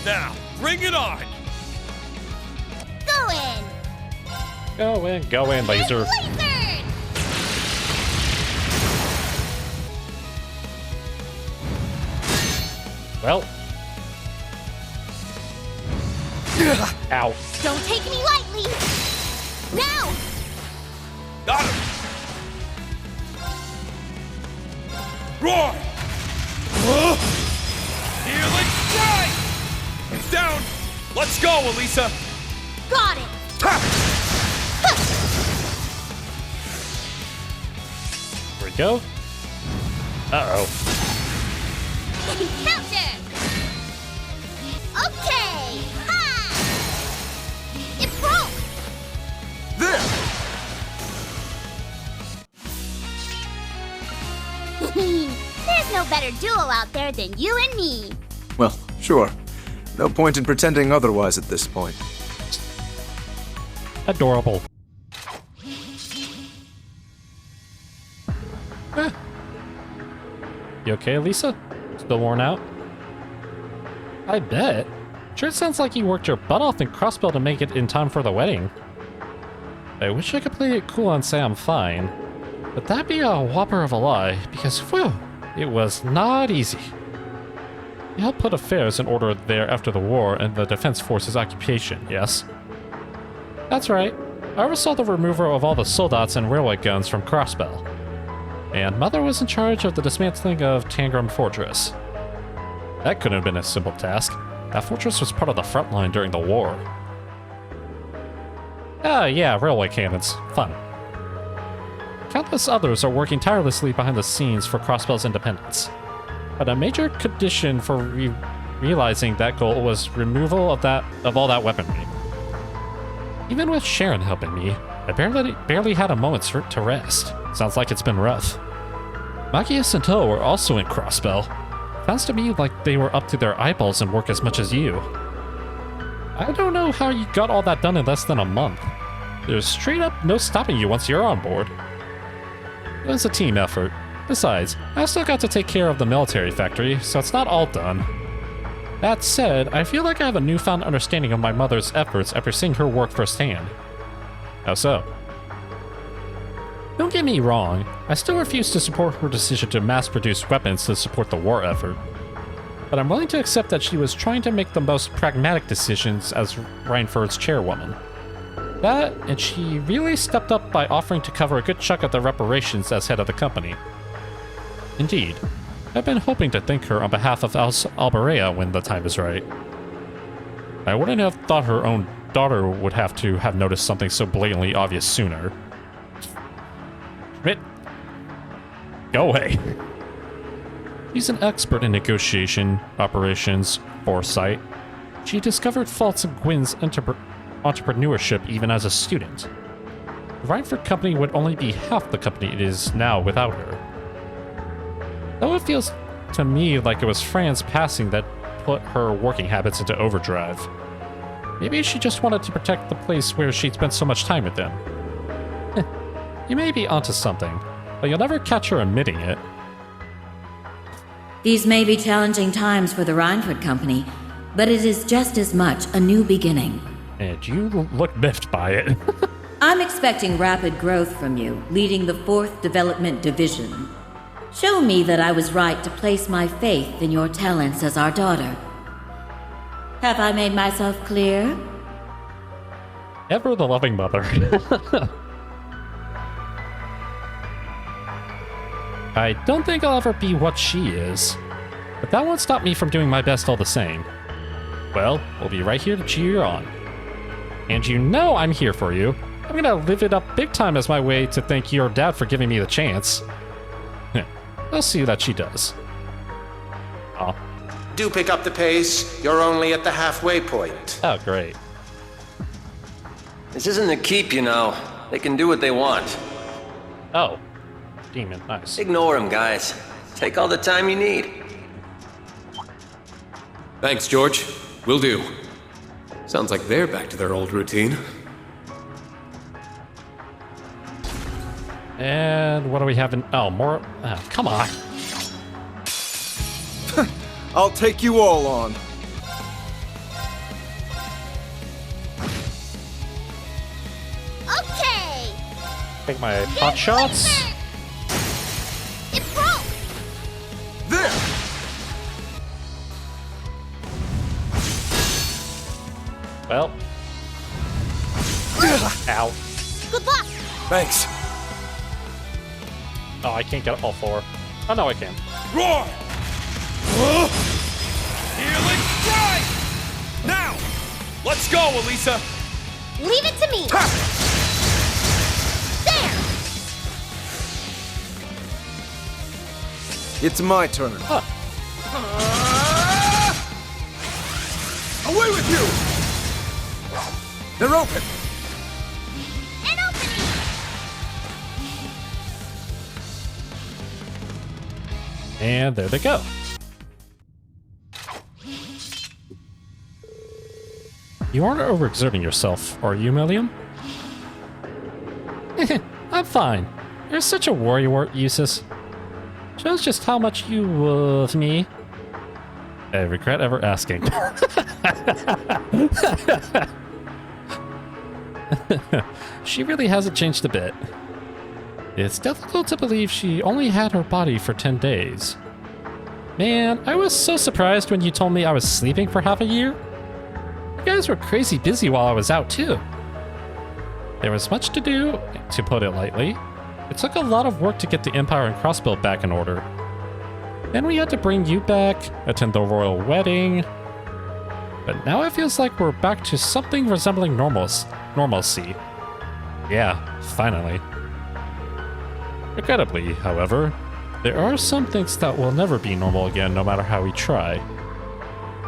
Now, bring it on! Go in! Go in, laser. Well. Ow. Don't take me lightly! Now! Got him! Roar! Healing strike! It's down! Let's go, Elisa! Got it! Here we go. Uh-oh. Counter! Okay! Ha! There's no better duo out there than you and me. Well, sure. No point in pretending otherwise at this point. Adorable. You okay, Lisa? Still worn out? I bet. Sure sounds like you worked your butt off in Crossbell to make it in time for the wedding. I wish I could play it cool and say I'm fine. But that'd be a whopper of a lie, because, whew, it was not easy. You helped put affairs in order there after the war and the Defense Force's occupation, yes? That's right. I oversaw the removal of all the soldats and railway guns from Crossbell. And Mother was in charge of the dismantling of Tangram Fortress. That couldn't have been a simple task. That fortress was part of the front line during the war. Ah, yeah, railway cannons. Fun. Countless others are working tirelessly behind the scenes for Crossbell's independence. But a major condition for realizing that goal was removal of all that weaponry. Even with Sharon helping me, I barely had a moment to rest. Sounds like it's been rough. Machias and Toe were also in Crossbell. Sounds to me like they were up to their eyeballs in work as much as you. I don't know how you got all that done in less than a month. There's straight up no stopping you once you're on board. It was a team effort. Besides, I still got to take care of the military factory, so it's not all done. That said, I feel like I have a newfound understanding of my mother's efforts after seeing her work firsthand. How so? Don't get me wrong, I still refuse to support her decision to mass-produce weapons to support the war effort. But I'm willing to accept that she was trying to make the most pragmatic decisions as Reinford's chairwoman. That, and she really stepped up by offering to cover a good chunk of the reparations as head of the company. Indeed, I've been hoping to thank her on behalf of Alberea when the time is right. I wouldn't have thought her own daughter would have to have noticed something so blatantly obvious sooner. Schmidt, go away. She's an expert in negotiation, operations, foresight. She discovered faults in Gwyn's entrepreneurship even as a student. The Reinford company would only be half the company it is now without her. Though it feels to me like it was Fran's passing that put her working habits into overdrive. Maybe she just wanted to protect the place where she'd spent so much time with them. You may be onto something, but you'll never catch her admitting it. These may be challenging times for the Reinford Company, but it is just as much a new beginning. And you look miffed by it. I'm expecting rapid growth from you, leading the 4th Development Division. Show me that I was right to place my faith in your talents as our daughter. Have I made myself clear? Ever the loving mother. I don't think I'll ever be what she is, but that won't stop me from doing my best all the same. Well, we'll be right here to cheer you on. And you know I'm here for you. I'm gonna live it up big time as my way to thank your dad for giving me the chance. I'll see that she does. Oh. Do pick up the pace. You're only at the halfway point. Oh, great. This isn't a keep, you know. They can do what they want. Oh. Demon, nice. Ignore them, guys. Take all the time you need. Thanks, George. Will do. Sounds like they're back to their old routine. And what do we have in... Oh, more... come on. I'll take you all on. Okay. Take my pot shots. It broke. There. Well. Ow. Good luck. Thanks. Oh, I can't get all 4. Oh, no, I can. Roar! Healing strike! Now! Let's go, Elisa! Leave it to me. There. It's my turn. Huh. Away with you! They're open. And there they go. You aren't overexerting yourself, are you, Milliam? I'm fine. You're such a worrywart, Eustace. Shows just how much you love me. I regret ever asking. She really hasn't changed a bit. It's difficult to believe she only had her body for 10 days. Man, I was so surprised when you told me I was sleeping for half a year. You guys were crazy busy while I was out, too. There was much to do, to put it lightly. It took a lot of work to get the Empire and Crossbow back in order. Then we had to bring you back, attend the royal wedding. But now it feels like we're back to something resembling normalcy. Yeah, finally. Regrettably, however, there are some things that will never be normal again no matter how we try.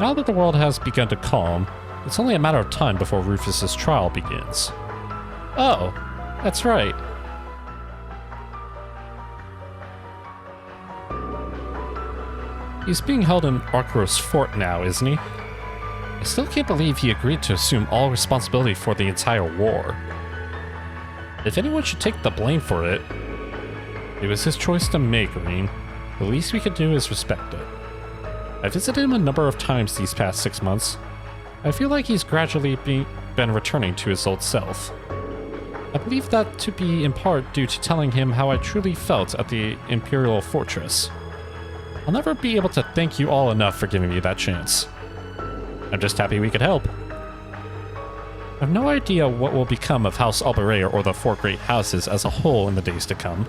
Now that the world has begun to calm, it's only a matter of time before Rufus's trial begins. Oh, that's right. He's being held in Arcros Fort now, isn't he? I still can't believe he agreed to assume all responsibility for the entire war. If anyone should take the blame for it, it was his choice to make, Rean. The least we could do is respect it. I visited him a number of times these past 6 months. I feel like he's gradually been returning to his old self. I believe that to be in part due to telling him how I truly felt at the Imperial Fortress. I'll never be able to thank you all enough for giving me that chance. I'm just happy we could help. I have no idea what will become of House Alberea or the four great houses as a whole in the days to come.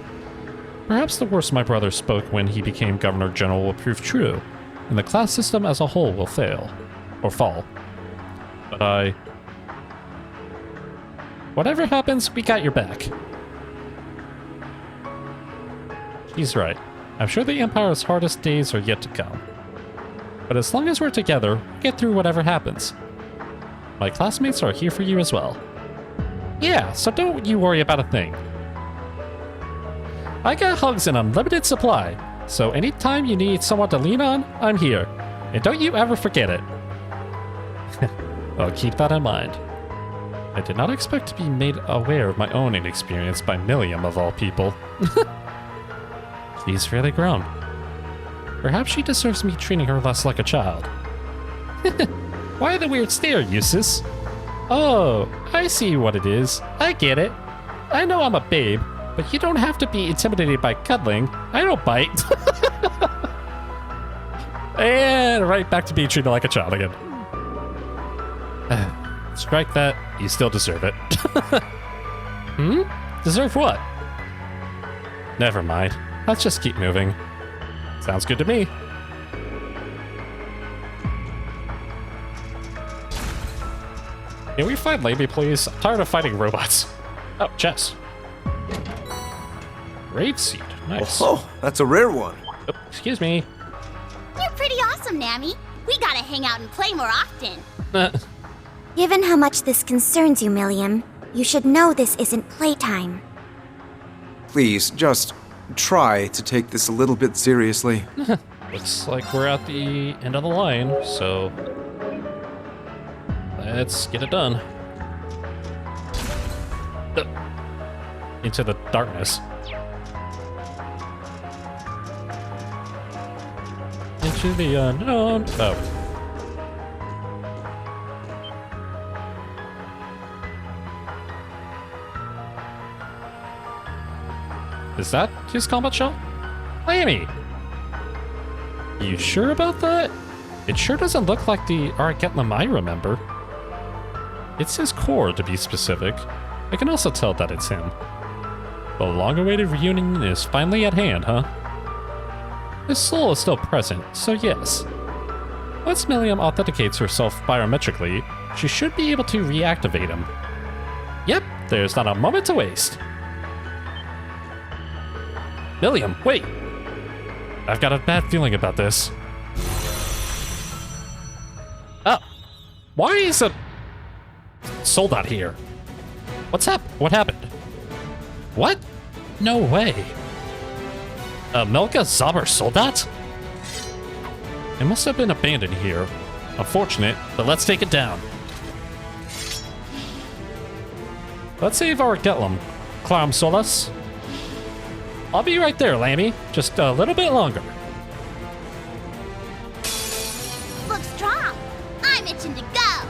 Perhaps the worst my brother spoke when he became Governor General will prove true, and the class system as a whole will fail. Or fall. But whatever happens, we got your back. He's right. I'm sure the Empire's hardest days are yet to come. But as long as we're together, we'll get through whatever happens. My classmates are here for you as well. Yeah, so don't you worry about a thing. I got hugs in unlimited supply, so anytime you need someone to lean on, I'm here. And don't you ever forget it. I'll keep that in mind. I did not expect to be made aware of my own inexperience by Milliam of all people. She's really grown. Perhaps she deserves me treating her less like a child. Why the weird stare, Eustace? Oh, I see what it is. I get it. I know I'm a babe, but you don't have to be intimidated by cuddling. I don't bite. And right back to being treated like a child again. Strike that. You still deserve it. Deserve what? Never mind. Let's just keep moving. Sounds good to me. Can we find Lady, please? I'm tired of fighting robots. Oh, chess. Raid seed. Nice. Oh, that's a rare one. Oh, excuse me. You're pretty awesome, Nammy. We gotta hang out and play more often. Given how much this concerns you, Milliam, you should know this isn't playtime. Please, just try to take this a little bit seriously. Looks like we're at the end of the line, so let's get it done. Into the darkness. Into the unknown. Oh. Is that his combat shell? Amy! You sure about that? It sure doesn't look like the Argetlam I remember. It's his core, to be specific. I can also tell that it's him. The long-awaited reunion is finally at hand, huh? His soul is still present, so yes. Once Milliam authenticates herself biometrically, she should be able to reactivate him. Yep, there's not a moment to waste. Milliam, wait! I've got a bad feeling about this. Oh. Why is a soldat here? What happened? What? No way. Melka Zaber Soldat? It must have been abandoned here. Unfortunate, but let's take it down. Let's save our Getlum, Clam Solas. I'll be right there, Lammy. Just a little bit longer. Look strong. I'm itching to go.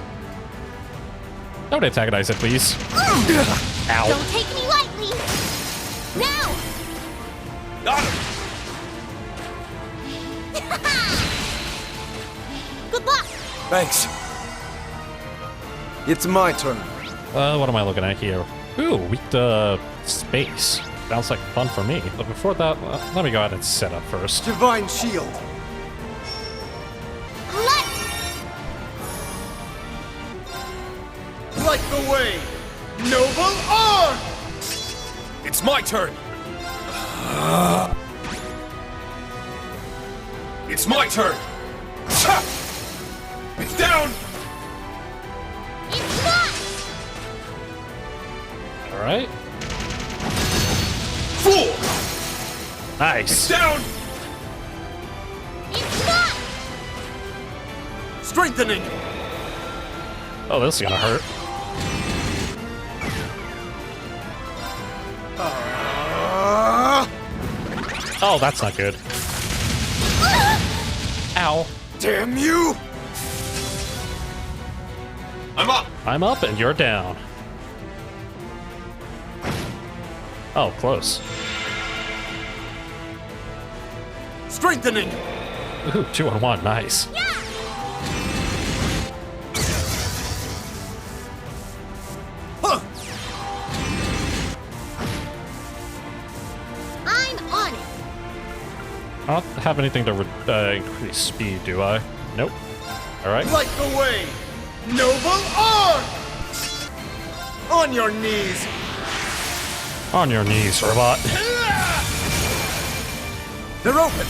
Don't antagonize it, please. Ow. Don't take me lightly. Now. Got him. Good luck. Thanks. It's my turn. What am I looking at here? Ooh, weak space. Sounds like fun for me. But before that, let me go ahead and set up first. Divine Shield. Light the way, noble arm! It's my turn. It's my turn. It's down. It's not. All right. Fool. Nice. It's down. It's not. Strengthening. Oh, this is gonna hurt. Oh, that's not good. Ow. Damn you! I'm up. I'm up and you're down. Oh, close. Strengthening. Ooh, 2-on-1, nice. Huh. I'm on it. I don't have anything to increase speed, do I? Nope. All right. Light the way, noble arm. On your knees. On your knees, robot. They're open.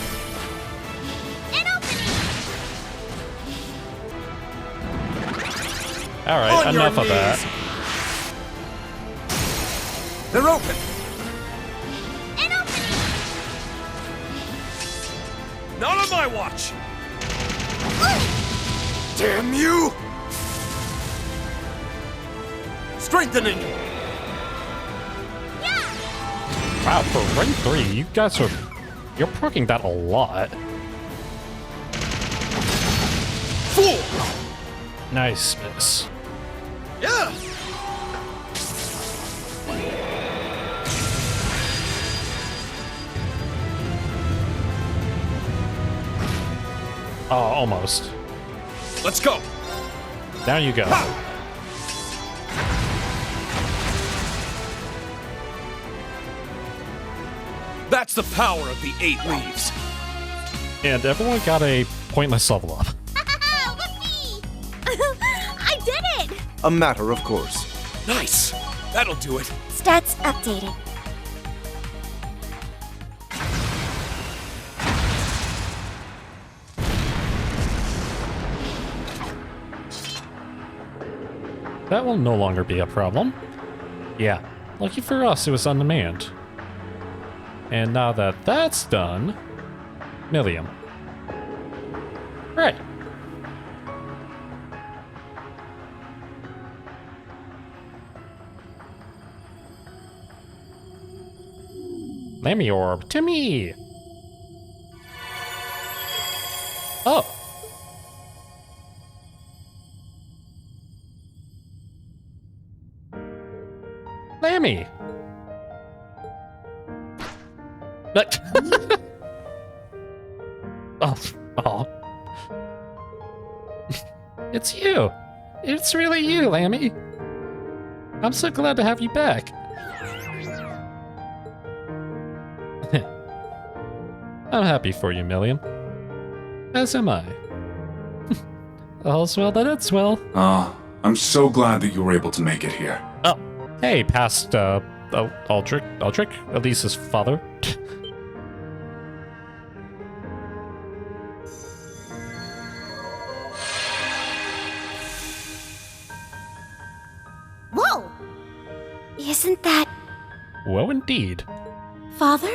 All right, On enough your of that. knees. They're open. Not on my watch. Damn you! Strengthening. Wow, for rank 3, you guys are... You're proccing that a lot. Fool! Nice miss. Yeah! Oh, almost. Let's go. Down you go. Ha! That's the power of the 8 leaves. And everyone got a pointless level up. I did it. A matter of course. Nice. That'll do it. Stats updated. That will no longer be a problem. Yeah, lucky for us it was on demand. And now that that's done, Millium. Right. Lammy orb to me. Oh. Lammy. Oh. It's you. It's really you, Lammy. I'm so glad to have you back. I'm happy for you, Millium. As am I. All's well that ends well. I'm so glad that you were able to make it here. Oh, hey, past, Aldrich, Elisa's father. Whoa! Isn't that... Whoa, indeed. Father?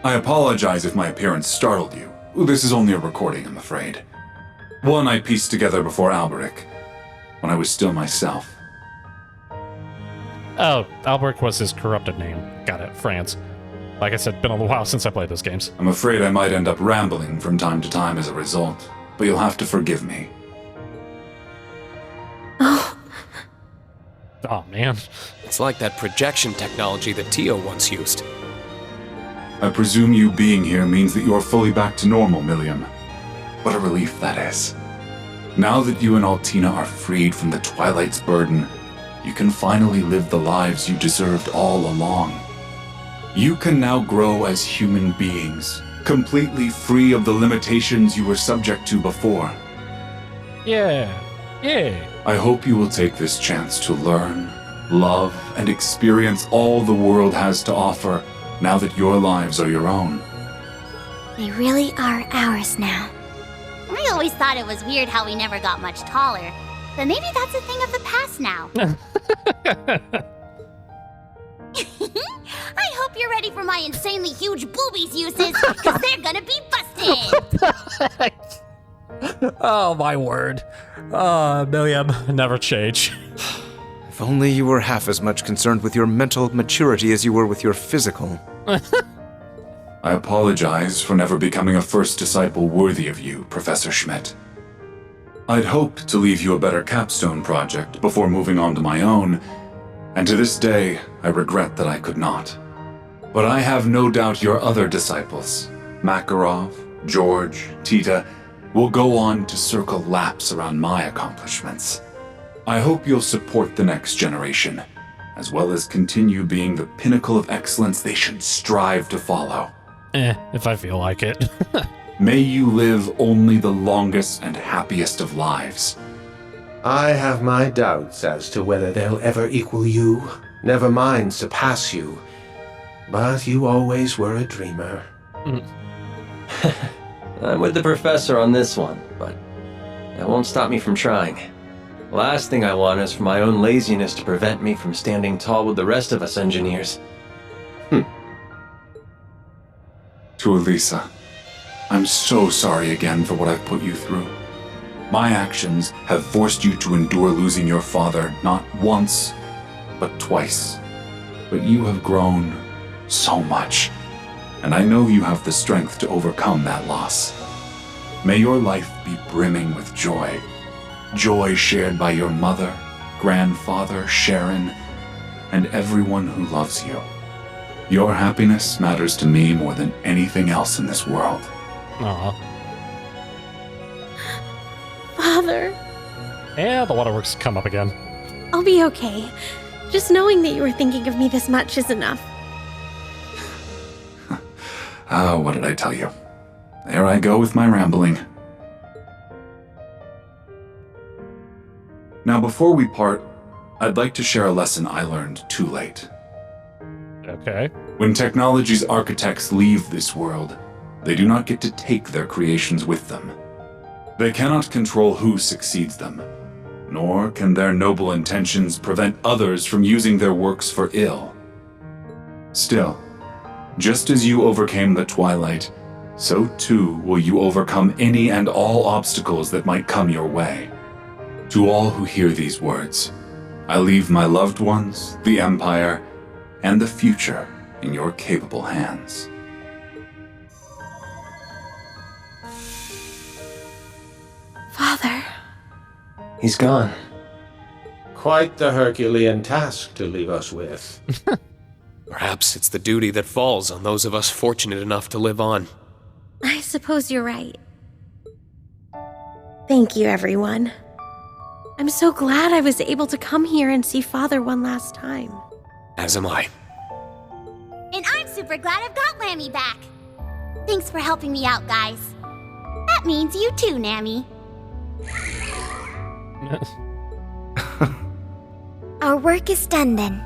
I apologize if my appearance startled you. This is only a recording, I'm afraid. One I pieced together before Alberic, when I was still myself. Oh, Alberic was his corrupted name. Got it, France. Like I said, been a little while since I played those games. I'm afraid I might end up rambling from time to time as a result, but you'll have to forgive me. Oh, man. It's like that projection technology that Tio once used. I presume you being here means that you are fully back to normal, Milliam. What a relief that is. Now that you and Altina are freed from the Twilight's burden, you can finally live the lives you deserved all along. You can now grow as human beings, completely free of the limitations you were subject to before. Yeah. I hope you will take this chance to learn, love, and experience all the world has to offer now that your lives are your own. They really are ours now. I always thought it was weird how we never got much taller. But maybe that's a thing of the past now. I hope you're ready for my insanely huge boobies uses, because they're gonna be busted! Oh, my word. Milliam, never change. If only you were half as much concerned with your mental maturity as you were with your physical. I apologize for never becoming a first disciple worthy of you, Professor Schmidt. I'd hoped to leave you a better capstone project before moving on to my own, and to this day, I regret that I could not. But I have no doubt your other disciples, Makarov, George, Tita, will go on to circle laps around my accomplishments. I hope you'll support the next generation, as well as continue being the pinnacle of excellence they should strive to follow. If I feel like it. May you live only the longest and happiest of lives. I have my doubts as to whether they'll ever equal you, never mind surpass you. But you always were a dreamer. I'm with the professor on this one, but that won't stop me from trying. Last thing I want is for my own laziness to prevent me from standing tall with the rest of us engineers. To Elisa, I'm so sorry again for what I've put you through. My actions have forced you to endure losing your father not once, but twice. But you have grown so much, and I know you have the strength to overcome that loss. May your life be brimming with joy. Joy shared by your mother, grandfather, Sharon, and everyone who loves you. Your happiness matters to me more than anything else in this world. Aw. Father. And the waterworks come up again. I'll be okay. Just knowing that you were thinking of me this much is enough. Oh, what did I tell you? There I go with my rambling. Now, before we part, I'd like to share a lesson I learned too late. Okay. When technology's architects leave this world, they do not get to take their creations with them. They cannot control who succeeds them, nor can their noble intentions prevent others from using their works for ill. Still, just as you overcame the Twilight, so too will you overcome any and all obstacles that might come your way. To all who hear these words, I leave my loved ones, the Empire, and the future in your capable hands. Father. He's gone. Quite the Herculean task to leave us with. Perhaps it's the duty that falls on those of us fortunate enough to live on. I suppose you're right. Thank you, everyone. I'm so glad I was able to come here and see Father one last time. As am I. And I'm super glad I've got Lammy back. Thanks for helping me out, guys. That means you too, Nammy. Our work is done then.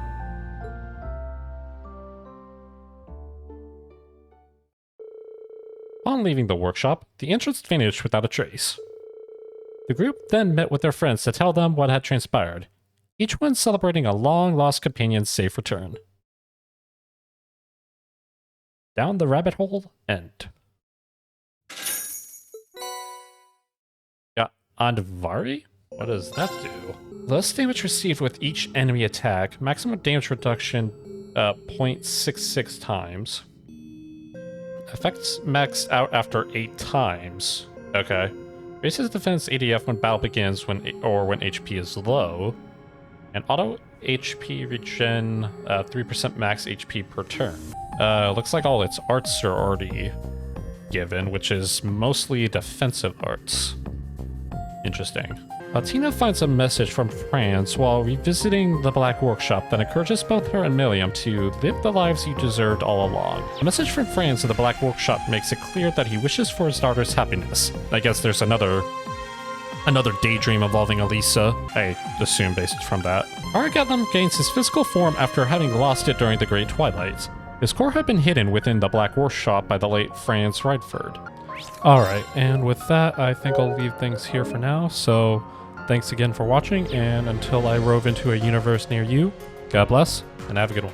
Upon leaving the workshop, the entrance vanished without a trace. The group then met with their friends to tell them what had transpired, each one celebrating a long-lost companion's safe return. Down the rabbit hole, end. Got Reverie? What does that do? Less damage received with each enemy attack. Maximum damage reduction 0.66 times. Effects maxed out after 8 times. Okay. Raises defense ADF when battle begins when HP is low. And auto HP regen 3% max HP per turn. Looks like all its arts are already given, which is mostly defensive arts. Interesting. Tina finds a message from France while revisiting the Black Workshop that encourages both her and Milliam to live the lives you deserved all along. A message from France in the Black Workshop makes it clear that he wishes for his daughter's happiness. I guess there's another daydream involving Elisa, I assume based from that. Aragatham gains his physical form after having lost it during the Great Twilight. His core had been hidden within the Black Workshop by the late Franz Rydford. Alright, and with that, I think I'll leave things here for now, so thanks again for watching, and until I rove into a universe near you, God bless, and have a good one.